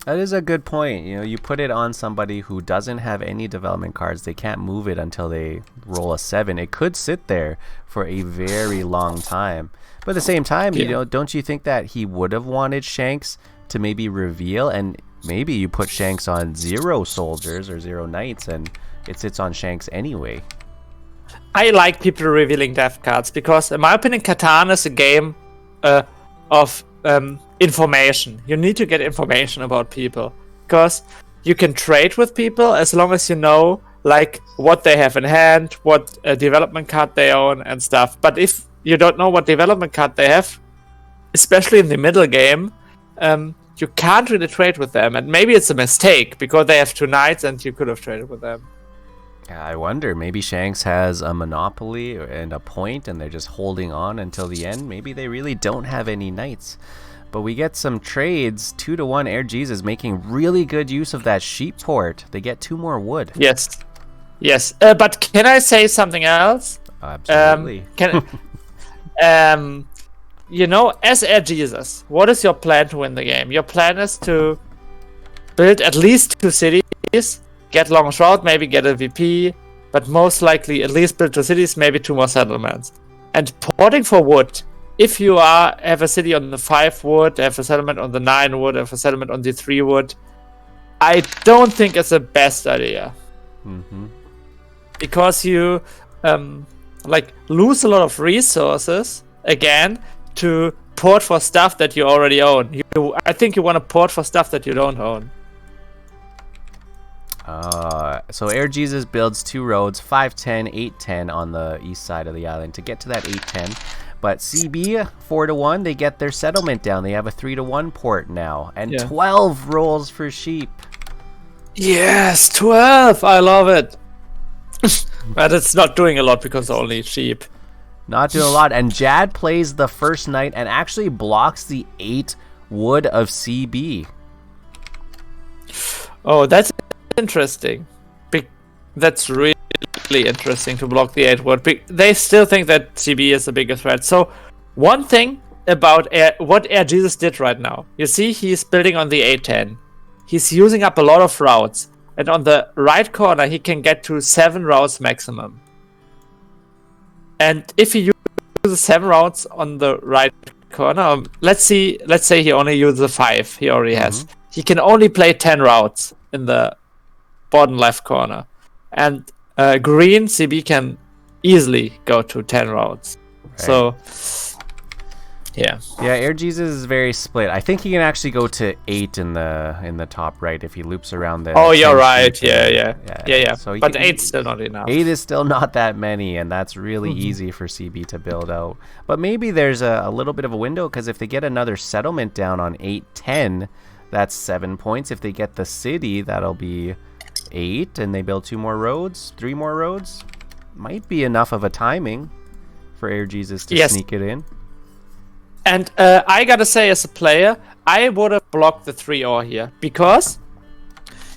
That is a good point. You know, you put it on somebody who doesn't have any development cards. They can't move it until they roll a 7. It could sit there for a very long time. But at the same time, you know, don't you think that he would have wanted Shanks to maybe reveal, and maybe you put Shanks on 0 soldiers or 0 knights and it sits on Shanks anyway? I like people revealing death cards because, in my opinion, Catan is a game of information. You need to get information about people because you can trade with people as long as you know like what they have in hand, what development card they own and stuff. But if you don't know what development card they have, especially in the middle game, you can't really trade with them. And maybe it's a mistake because they have 2 knights and you could have traded with them. I wonder, maybe Shanks has a monopoly and a point and they're just holding on until the end. Maybe they really don't have any knights. But we get some trades. 2-1 Air Jesus making really good use of that sheep port. They get 2 more wood. Yes. But can I say something else? Absolutely. You know, as Air Jesus, what is your plan to win the game? Your plan is to build at least 2 cities, get Longest Route, maybe get a VP, but most likely at least build 2 cities, maybe 2 more settlements. And porting for wood, if you have a city on the 5 wood, have a settlement on the 9 wood, have a settlement on the 3 wood, I don't think it's the best idea. Mm-hmm. Because you lose a lot of resources again to port for stuff that you already own. I think you want to port for stuff that you don't own. So Air Jesus builds 2 roads, 510, 810 on the east side of the island to get to that 810. But CB 4-1, they get their settlement down. They have a 3-1 port now, and 12 rolls for sheep. Yes, 12. I love it. But it's not doing a lot because only sheep. Not doing a lot. And Jad plays the first knight and actually blocks the 8 wood of CB. Oh, that's interesting. That's really interesting to block the 8 wood. They still think that CB is the biggest threat. So one thing about what Air Jesus did right now. You see he's building on the 810. He's using up a lot of routes. And on the right corner, he can get to 7 routes maximum. And if he uses 7 routes on the right corner, let's say he only uses 5. He already has. He can only play 10 routes in the bottom left corner. And green CB can easily go to 10 routes. Right. So, yeah, Air Jesus is very split. I think he can actually go to 8 in the top right if he loops around the. Oh, you're right. Yeah. So but 8's still not enough. 8 is still not that many, and that's really easy for CB to build out. But maybe there's a little bit of a window, because if they get another settlement down on 810, that's 7 points. If they get the city, that'll be 8, and they build 2 more roads, 3 more roads. Might be enough of a timing for Air Jesus to sneak it in. And I gotta say, as a player, I would have blocked the 3-0 here, because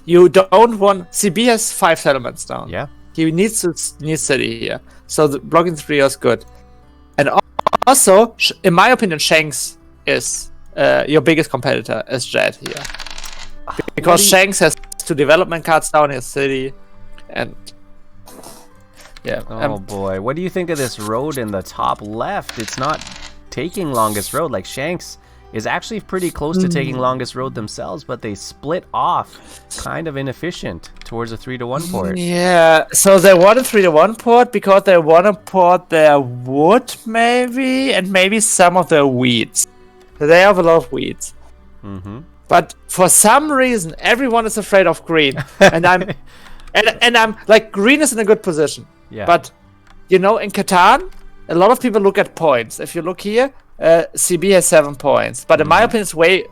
you don't want... CB has 5 settlements down. Yeah. He needs city here. So blocking the 3-0 is good. And also, in my opinion, Shanks is your biggest competitor as Jad here. Because Shanks has 2 development cards down his city. And... yeah. Oh boy. What do you think of this road in the top left? It's not taking longest road. Like, Shanks is actually pretty close to taking longest road themselves, but they split off. Kind of inefficient towards a 3-1 port. Yeah, so they want a 3-1 port because they want to port their wood, maybe, and maybe some of their weeds. They have a lot of weeds. But for some reason, everyone is afraid of green. And I'm like, green is in a good position. Yeah. But, you know, in Catan, a lot of people look at points. If you look here, CB has 7 points. But in my opinion, it's way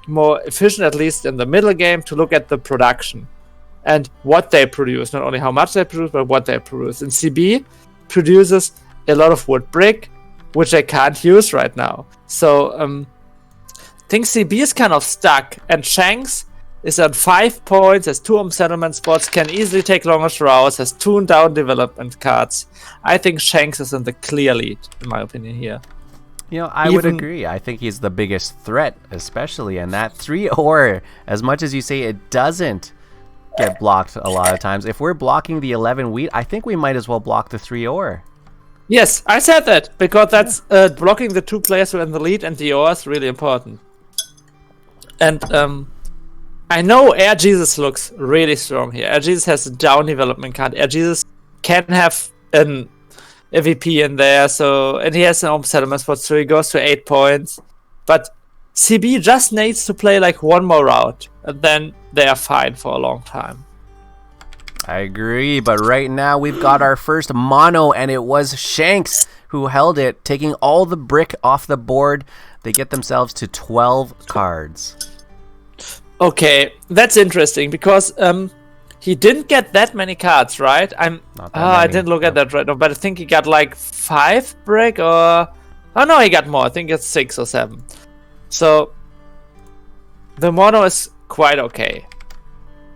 more efficient, at least in the middle game, to look at the production and what they produce. Not only how much they produce, but what they produce. And CB produces a lot of wood brick, which they can't use right now. So I think CB is kind of stuck. And Shanks is at 5 points, has 2 settlement spots, can easily take longest routes, has 2 down development cards. I think Shanks is in the clear lead, in my opinion, here. You know, I would agree. I think he's the biggest threat, especially. And that 3-or, as much as you say it doesn't get blocked a lot of times, if we're blocking the 11 wheat, I think we might as well block the 3-or. Yes, I said that, because that's blocking the 2 players who are in the lead, and the or is really important. And I know Air Jesus looks really strong here. Air Jesus has a down development card. Air Jesus can have a VP in there, and he has an open settlement spot, so he goes to 8 points. But CB just needs to play like 1 more route, then they are fine for a long time. I agree, but right now we've got our first mono, and it was Shanks who held it, taking all the brick off the board. They get themselves to 12 cards. Okay, that's interesting because he didn't get that many cards, right? I didn't look at that right now, but I think he got like 5 brick or... Oh no, he got more. I think it's 6 or 7. So the mono is quite okay.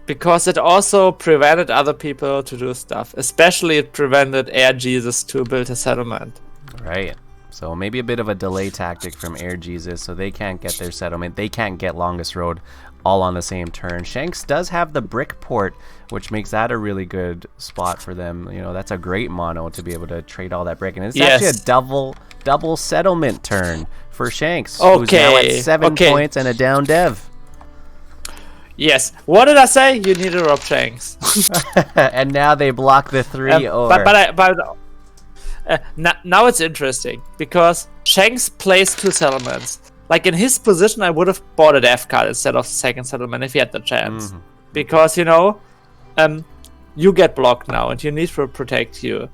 Because it also prevented other people to do stuff. Especially it prevented Air Jesus to build a settlement. Right. So maybe a bit of a delay tactic from Air Jesus, so they can't get their settlement. They can't get Longest Road all on the same turn. Shanks does have the brick port, which makes that a really good spot for them. You know, that's a great mono to be able to trade all that brick. And it's actually a double settlement turn for Shanks, who's now at 7 points and a down dev. Yes. What did I say? You need to rob Shanks. And now they block the 3 or... Now it's interesting because Shanks plays 2 settlements. Like in his position, I would have bought a death card instead of second settlement if he had the chance. Because, you know, you get blocked now and you need to protect you.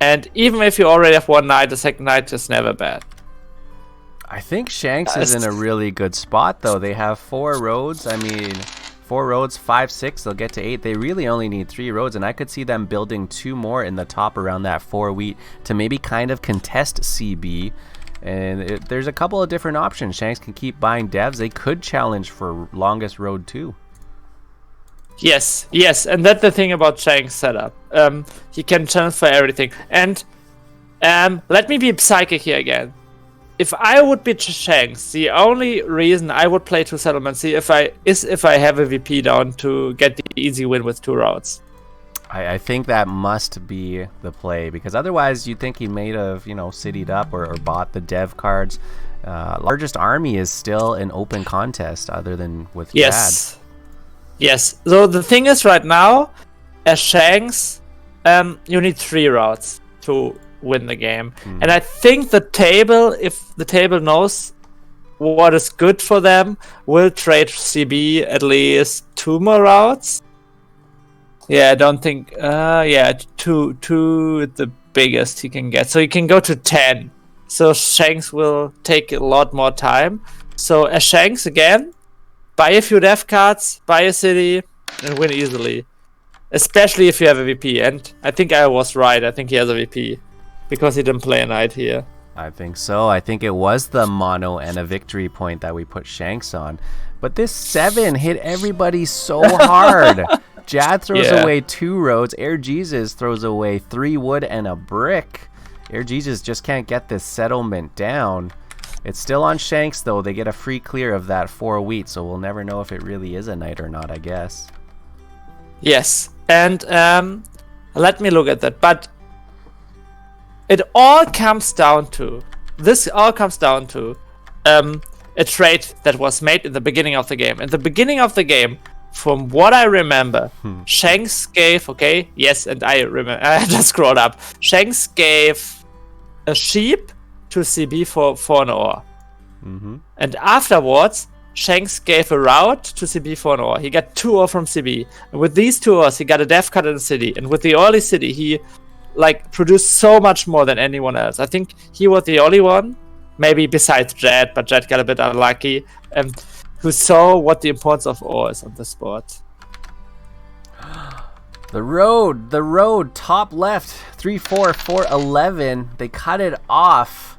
And even if you already have 1 knight, the second knight is never bad. I think Shanks is in a really good spot, though. They have 4 roads. I mean, 4 roads, 5, 6, they'll get to 8. They really only need 3 roads, and I could see them building 2 more in the top around that 4 wheat to maybe kind of contest CB. And there's a couple of different options. Shanks can keep buying devs. They could challenge for Longest Road too. Yes, and that's the thing about Shanks' setup. He can challenge for everything. And let me be psychic here again. If I would be Shanks, the only reason I would play 2 settlements is if I have a VP down to get the easy win with 2 routes. I think that must be the play, because otherwise you'd think he may have, you know, citied up or bought the dev cards. Largest army is still an open contest other than with Chad. Yes. So the thing is right now, as Shanks, you need 3 routes to win the game. And I think the table, if the table knows what is good for them, will trade CB at least 2 more routes. Yeah, I don't think... 2 is the biggest he can get. So he can go to 10. So Shanks will take a lot more time. So as Shanks, again, buy a few dev cards, buy a city, and win easily. Especially if you have a VP. And I think I was right. I think he has a VP. Because he didn't play a knight here. I think so. I think it was the mono and a victory point that we put Shanks on. But this 7 hit everybody so hard. Jad throws away 2 roads. Air Jesus throws away 3 wood and a brick. Air Jesus just can't get this settlement down. It's still on Shanks, though. They get a free clear of that 4 wheat, so we'll never know if it really is a knight or not, I guess. Yes. And let me look at that. But it all comes down to... a trade that was made in the beginning of the game. In the beginning of the game, from what I remember, Shanks gave... Okay, yes, and I remember... I just scrolled up. Shanks gave a sheep to CB for an ore. And afterwards, Shanks gave a route to CB for an ore. He got 2 ore from CB. And with these 2 ores, he got a dev card in the city. And with the early city, he produced so much more than anyone else. I think he was the only one, maybe besides Jed, but Jed got a bit unlucky, who saw what the importance of ore is on the sport. The road, top left, 3, 4, 4, 11. They cut it off.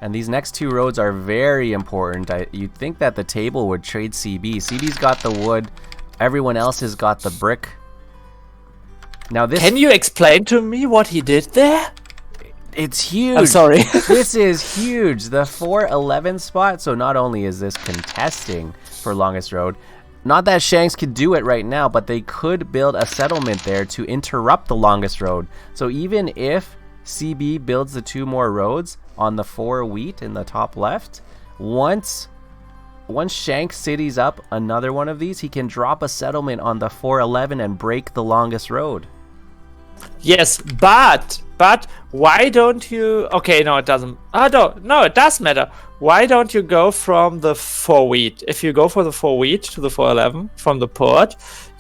And these next 2 roads are very important. You'd think that the table would trade CB. CB's got the wood. Everyone else has got the brick. Now this... Can you explain to me what he did there? It's huge. I'm sorry. This is huge. The 4-11 spot. So not only is this contesting for Longest Road, not that Shanks could do it right now, but they could build a settlement there to interrupt the Longest Road. So even if CB builds the 2 more roads on the 4 wheat in the top left, once Shanks cities up another one of these, he can drop a settlement on the 4-11 and break the Longest Road. Yes, but But why don't you? Okay, no, it doesn't. No, it does matter. Why don't you go from the 4 wheat? If you go for the 4 wheat to the 411 from the port,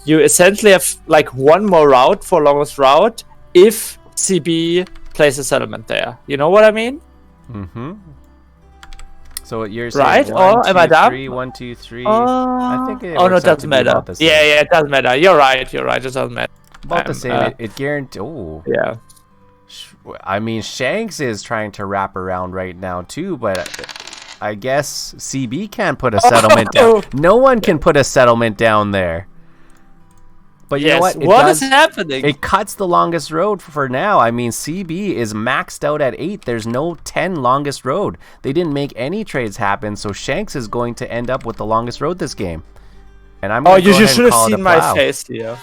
you essentially have like one more route for longest route if CB plays a settlement there. You know what I mean? Mm-hmm. So you're saying right? one, Or two, am I dumb? three, 1, 2, 3. I think it no, it works out to doesn't be matter. about the same. Yeah, it doesn't matter. You're right. It doesn't matter. About the same. It guarantees. Oh. Yeah. I mean, Shanks is trying to wrap around right now too, but I guess CB can't put a settlement down. No one can put a settlement down there. But you know what? What is happening? It cuts the longest road for now. I mean, CB is maxed out at 8. There's no 10 longest road. They didn't make any trades happen, so Shanks is going to end up with the longest road this game. And I'm going to you should have seen my face here.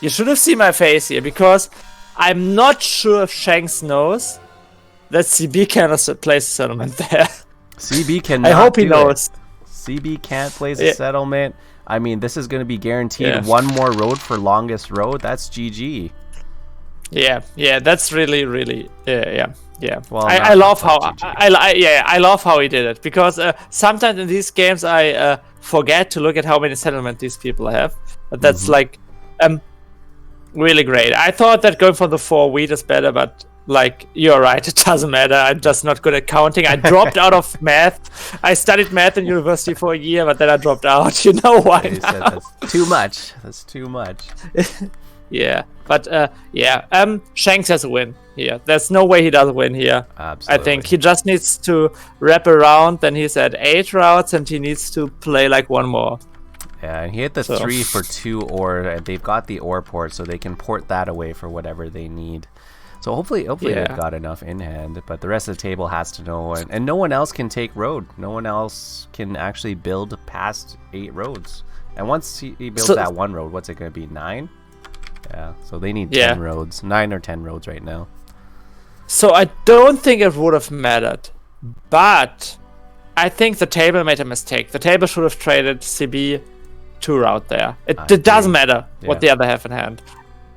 You should have seen my face here, because I'm not sure if Shanks knows that CB cannot place a settlement there. CB cannot. I hope he knows. CB can't place a settlement. I mean, this is going to be guaranteed one more road for longest road. That's GG. Yeah, that's really, yeah. Well, I love how I love how he did it, because sometimes in these games I forget to look at how many settlements these people have. But that's like really great. I thought that going for the 4 wheat is better, but like, you're right, it doesn't matter. I'm just not good at counting. I dropped out of math. I studied math in university for a year, but then I dropped out. You know why? He said that's too much. That's too much. Yeah, but Shanks has a win here. There's no way he doesn't win here. Absolutely. I think he just needs to wrap around. Then he's at 8 routes, and he needs to play like one more. Yeah, and he hit the 3 for 2 ore, and they've got the ore port, so they can port that away for whatever they need. So hopefully they've got enough in hand, but the rest of the table has to know, and no one else can take road. No one else can actually build past 8 roads. And once he builds that one road, what's it going to be, 9? Yeah, so they need 10 roads, 9 or 10 roads right now. So I don't think it would have mattered, but I think the table made a mistake. The table should have traded CB 2 route there. It doesn't matter what the other have in hand,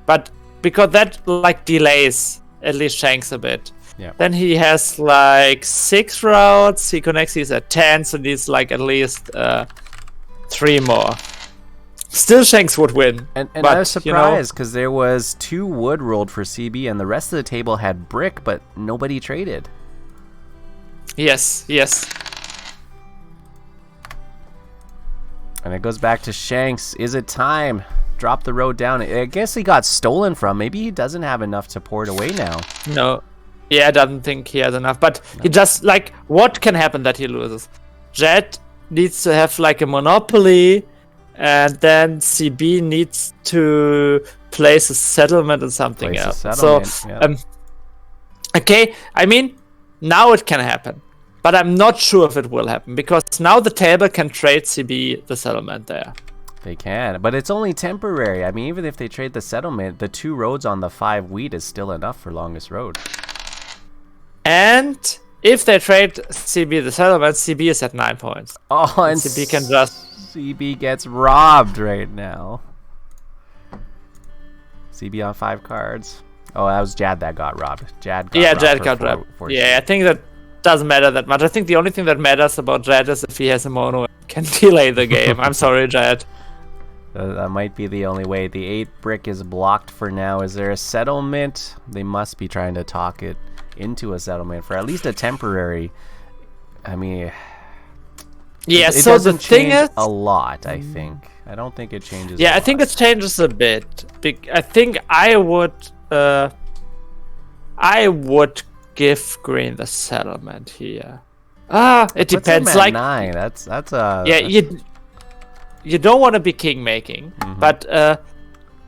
but because that like delays at least Shanks a bit. Yeah. Then he has like 6 routes. He connects. He's at 10, so needs like at least 3 more. Still, Shanks would win. And I was surprised because there was 2 wood rolled for CB, and the rest of the table had brick, but nobody traded. Yes. And it goes back to Shanks. Is it time? Drop the road down. I guess he got stolen from. Maybe he doesn't have enough to port away now. No. Yeah, I don't think he has enough. But he just, like, what can happen that he loses? Jet needs to have, like, a monopoly, and then CB needs to place a settlement and something else. Okay, I mean, now it can happen. But I'm not sure if it will happen, because now the table can trade CB the settlement there. They can, but it's only temporary. I mean, even if they trade the settlement, the 2 roads on the 5 wheat is still enough for longest road. And if they trade CB the settlement, CB is at 9 points. Oh, and CB can just... CB gets robbed right now. CB on 5 cards. Oh, that was Jad that got robbed. Jad got robbed. Yeah, I think that doesn't matter that much. I think the only thing that matters about Jad is if he has a mono and can delay the game. I'm sorry, Jad. That might be the only way. The 8 brick is blocked for now. Is there a settlement? They must be trying to talk it into a settlement for at least a temporary. I mean, yeah. It so doesn't the thing change is, a lot. I think. I don't think it changes. Yeah, I think it changes a bit. I think I would give green the settlement here. It depends. Like 9. That's a. Yeah, you don't want to be king making, but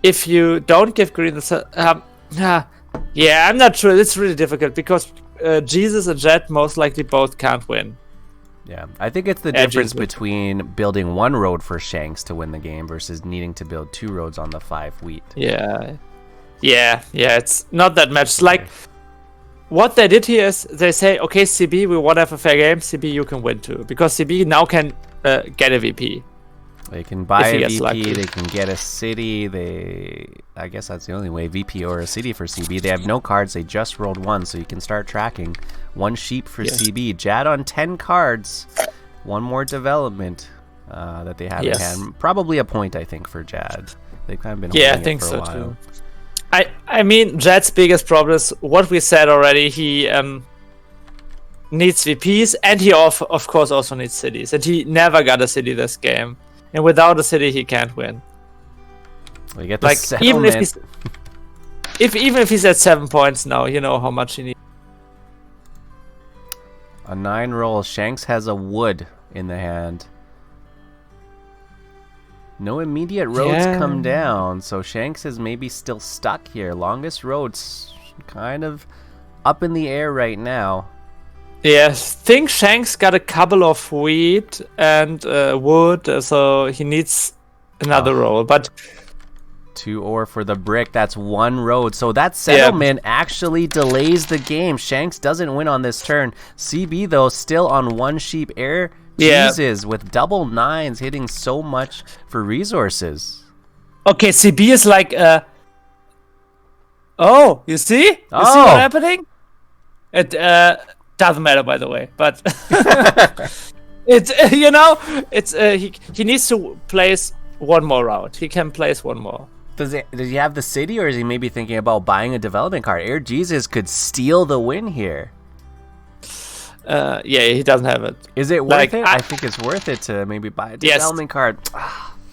if you don't give green the yeah, I'm not sure. It's really difficult because Jesus and Jet most likely both can't win. Yeah, I think it's the difference between building 1 road for Shanks to win the game versus needing to build 2 roads on the 5 wheat. Yeah. It's not that much. Like, what they did here is they say, okay, CB, we want to have a fair game. CB, you can win too, because CB now can get a VP. They can buy If he a gets VP, lucky. they can get a city. I guess that's the only way, VP or a city for CB. They have no cards, they just rolled one, so you can start tracking. One sheep for Yes. CB. Jad on 10 cards. One more development that they have in Yes. hand. Probably a point, I think, for Jad. They've kind of been Yeah, I holding think it for so a while. too. I mean, Jed's biggest problem is what we said already. He needs VPs, and he of course also needs cities. And he never got a city this game. And without a city, he can't win. We get the Like settlement. even if he's at 7 points now, you know how much he needs. A 9 roll. Shanks has a wood in the hand. No immediate roads come down, so Shanks is maybe still stuck here. Longest road's kind of up in the air right now. Yeah, think Shanks got a couple of wheat and wood, so he needs another roll. But 2 ore for the brick. That's 1 road. So that settlement actually delays the game. Shanks doesn't win on this turn. CB, though, still on 1 sheep. Air Jesus with double 9s hitting so much for resources. Okay, CB is like oh, you see? You see what's happening? It doesn't matter, by the way, but it's it's he needs to place one more route. He can place one more. Does he have the city, or is he maybe thinking about buying a development card? Air Jesus could steal the win here. Yeah, he doesn't have it. Is it worth it? I think it's worth it to maybe buy a development card.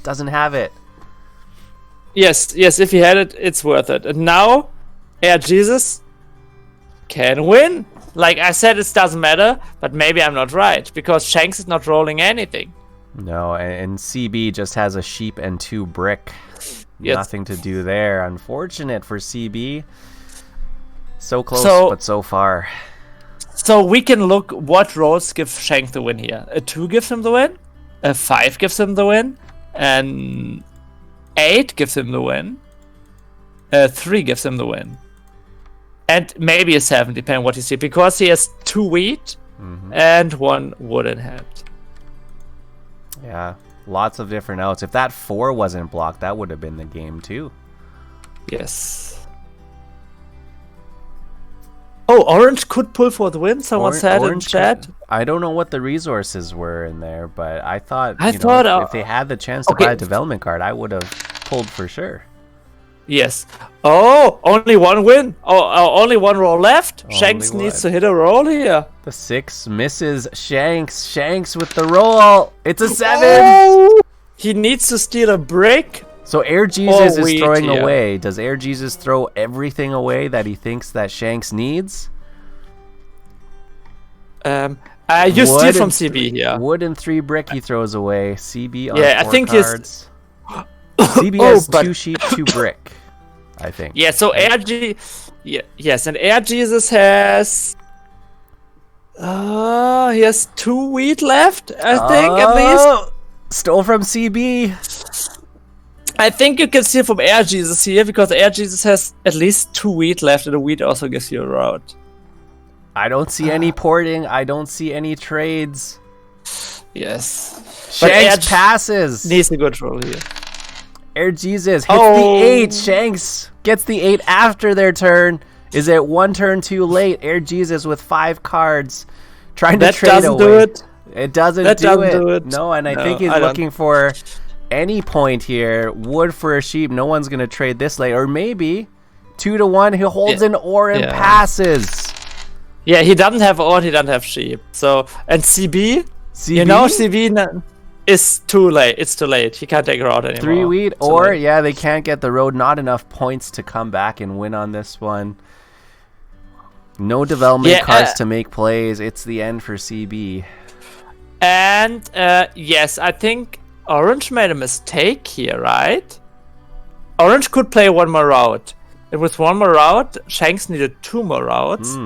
Doesn't have it. Yes, if he had it, it's worth it. And now, Air Jesus can win. Like I said, it doesn't matter, but maybe I'm not right, because Shanks is not rolling anything. No, and CB just has a sheep and 2 brick. Yes. Nothing to do there. Unfortunate for CB. So close, but so far. So we can look what rolls give Shanks the win here. A 2 gives him the win, a 5 gives him the win, and 8 gives him the win, a 3 gives him the win. And maybe a 7, depending on what you see, because he has 2 wheat and 1 wood in hand. Yeah, lots of different outs. If that 4 wasn't blocked, that would have been the game too. Yes. Oh, Orange could pull for the win, someone said in chat. I don't know what the resources were in there, but I thought, if they had the chance to buy a development card, I would have pulled for sure. Yes. Oh, only 1 win. Oh, only 1 roll left. Shanks needs to hit a roll here. The 6 misses Shanks. Shanks with the roll. It's a 7. Oh, he needs to steal a brick. So Air Jesus is throwing away. Does Air Jesus throw everything away that he thinks that Shanks needs? You steal from CB here. Wood and 3 brick he throws away. CB on 4 I think cards. CB has 2 sheep, 2 brick, I think. Yeah, so yes, and Air Jesus has he has 2 wheat left, I think, at least. Stole from CB. I think you can steal from Air Jesus here, because Air Jesus has at least 2 wheat left, and the wheat also gives you a route. I don't see any porting. I don't see any trades. Yes. Shanks passes. Needs a good roll here. Air Jesus hits the 8. Shanks gets the 8 after their turn. Is it 1 turn too late? Air Jesus with 5 cards. Trying to trade away. Do it. It doesn't do it. No, and I think he's looking for any point here. Wood for a sheep. No one's going to trade this late. Or maybe 2 to 1. He holds an ore and passes. Yeah, he doesn't have ore, he doesn't have sheep. So, and CB? You know, CB is too late. It's too late. He can't take a route anymore. 3 wheat, or they can't get the road. Not enough points to come back and win on this one. No development cards to make plays. It's the end for CB. And yes, I think Orange made a mistake here, right? Orange could play 1 more route. And with 1 more route, Shanks needed 2 more routes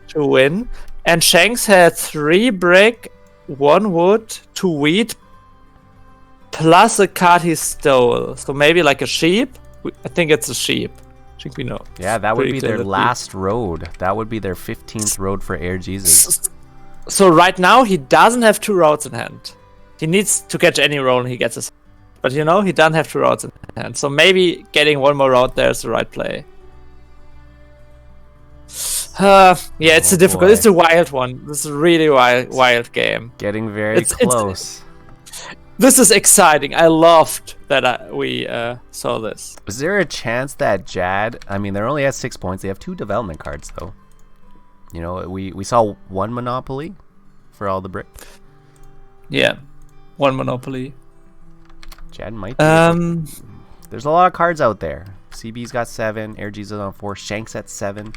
to win. And Shanks had 3 brick, 1 wood, 2 wheat, plus a card he stole. So maybe like a sheep. I think it's a sheep. I think we know. Yeah, that would be their last road. That would be their 15th road for Air Jesus. So right now he doesn't have 2 routes in hand. He needs to catch any roll and he gets a... But he doesn't have 2 routes in hand. So maybe getting 1 more route there is the right play. It's a difficult. Boy. It's a wild one. This is a really wild game. Getting very close. This is exciting. I loved that we saw this. Is there a chance that Jad? I mean, they're only at 6 points. They have 2 development cards, though. We saw 1 Monopoly for all the brick. Yeah, 1 Monopoly. Jad might. There's a lot of cards out there. CB's got 7. Air Jesus on 4. Shanks at 7.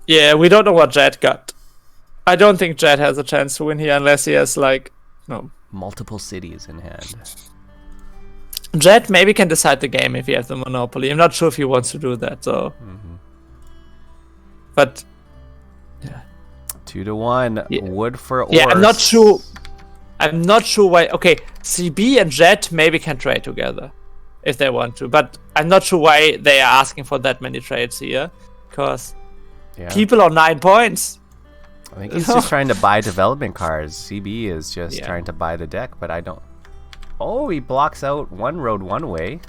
Yeah, we don't know what Jad got. I don't think Jad has a chance to win here unless he has multiple cities in hand. Jad maybe can decide the game if he has the Monopoly. I'm not sure if he wants to do that, so. But yeah, 2-1. Yeah. Wood for ores. Yeah, I'm not sure why. Okay, CB and Jad maybe can trade together if they want to, but I'm not sure why they are asking for that many trades here, because people on 9 points. I think he's just trying to buy development cards. CB is just trying to buy the deck, but I don't. Oh, he blocks out 1 road 1 way.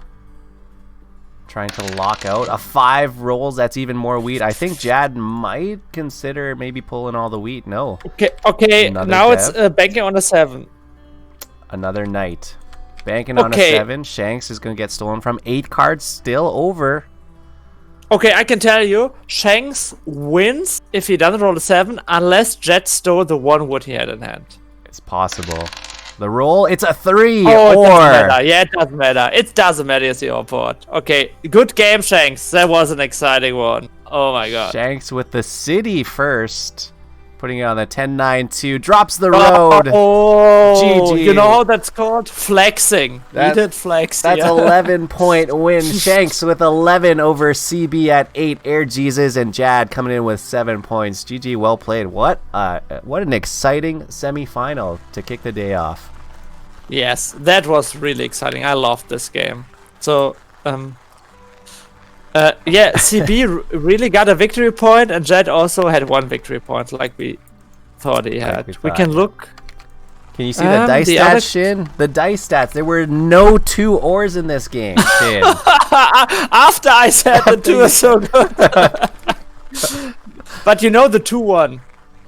Trying to lock out a 5 rolls. That's even more wheat. I think Jad might consider maybe pulling all the wheat. No. Okay. Now it's banking on a 7. Another knight. Banking on a 7. Shanks is going to get stolen from 8 cards. Still over. Okay, I can tell you, Shanks wins if he doesn't roll a 7 unless Jad stole the 1 wood he had in hand. It's possible. The roll, it's a 3. Oh, it doesn't matter. Yeah, it doesn't matter. It doesn't matter, it's your board. Okay, good game, Shanks. That was an exciting one. Oh my god. Shanks with the city first. Putting it on the 10-9-2. Drops the road. Oh, GG. You know how that's called? Flexing. He did flex. That's 11-point win. Shanks with 11 over CB at 8. Air Jesus and Jad coming in with 7 points. GG, well played. What an exciting semi-final to kick the day off. Yes, that was really exciting. I loved this game. So, CB really got a victory point, and Jad also had 1 victory point, like we thought he had. We can look. Can you see the dice stats, Shin? The dice stats. There were no 2 ores in this game, Shin. After I said the 2 are so good. But the 2-1.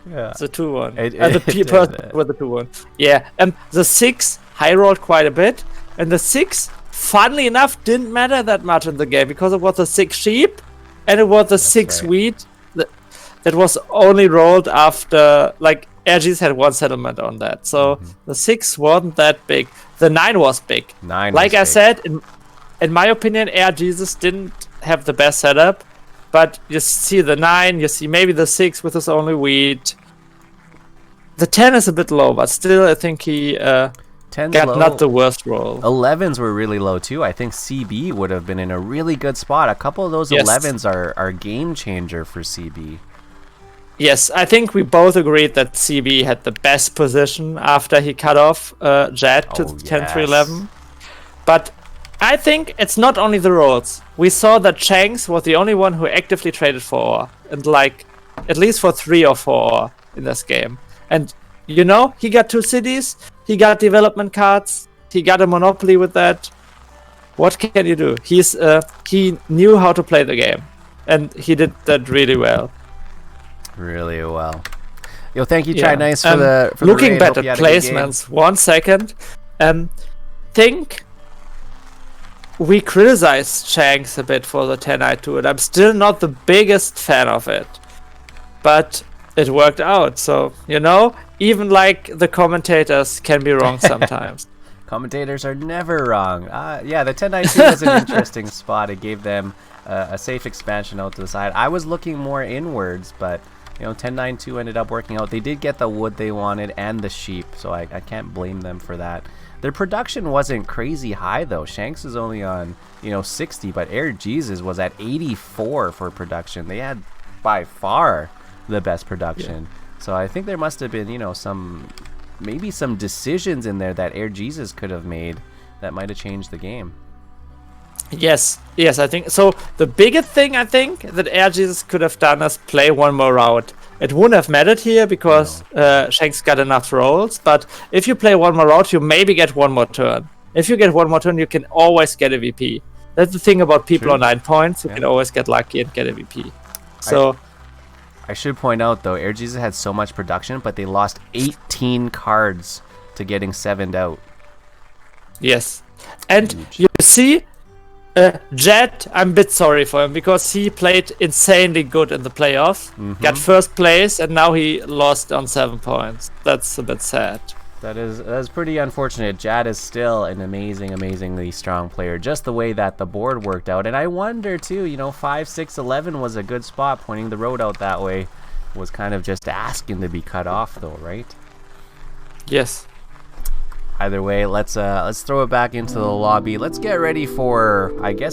Yeah. The 2-1. The person with the 2-1. Yeah. The 6 high rolled quite a bit, and the 6. Funnily enough, didn't matter that much in the game because it was the 6 sheep and it was the 6 wheat that was only rolled after, like, RGs had 1 settlement on that. So the 6 wasn't that big. The 9 was big. 9 like was I big. said, in my opinion, RGs didn't have the best setup. But you see the 9, you see maybe the 6 with his only wheat. The 10 is a bit low, but still I think he... 10's got low. not the worst roll. 11s were really low too. I think CB would have been in a really good spot. A couple of those 11s are game changer for CB. Yes, I think we both agreed that CB had the best position after he cut off Jad to 10-3-11. But I think it's not only the rolls. We saw that Shanks was the only one who actively traded for ore, and like at least for 3 or 4 ore in this game. And he got 2 cities. He got development cards. He got a monopoly with that. What can you do? He knew how to play the game, and he did that really well. Really well. Yo, thank you, Try Nice, for the looking back at placements. 1 second. Think we criticized Shanks a bit for the 10-I-2, and I'm still not the biggest fan of it, but it worked out. So even like the commentators can be wrong sometimes. Commentators are never wrong. The 10-9-2 was an interesting spot. It gave them a safe expansion out to the side. I was looking more inwards, but 10-9-2 ended up working out. They did get the wood they wanted and the sheep, so I can't blame them for that. Their production wasn't crazy high though. Shanks is only on 60, but Air Jesus was at 84 for production. They had by far the best production. So I think there must have been maybe some decisions in there that Air Jesus could have made that might have changed the game. Yes, I think so. The biggest thing I think that Air Jesus could have done is play 1 more route. It wouldn't have mattered here because Shanks got enough rolls, but if you play 1 more route, you maybe get 1 more turn. If you get one more turn, you can always get a VP. That's the thing about people True. on 9 points. You Yeah. can always get lucky and get a VP. So I should point out though, Air Jesus had so much production, but they lost 18 cards to getting 7'd out. yes, and Huge. you see, Jet, I'm a bit sorry for him because he played insanely good in the playoffs, got first place, and now he lost on 7 points. That's a bit sad. That's pretty unfortunate. Jad is still an amazingly strong player, just the way that the board worked out. And I wonder too, you know, 5, 6, 11 was a good spot. Pointing the road out that way was kind of just asking to be cut off, though, right? Yes. Either way, let's throw it back into the lobby. Let's get ready for, I guess,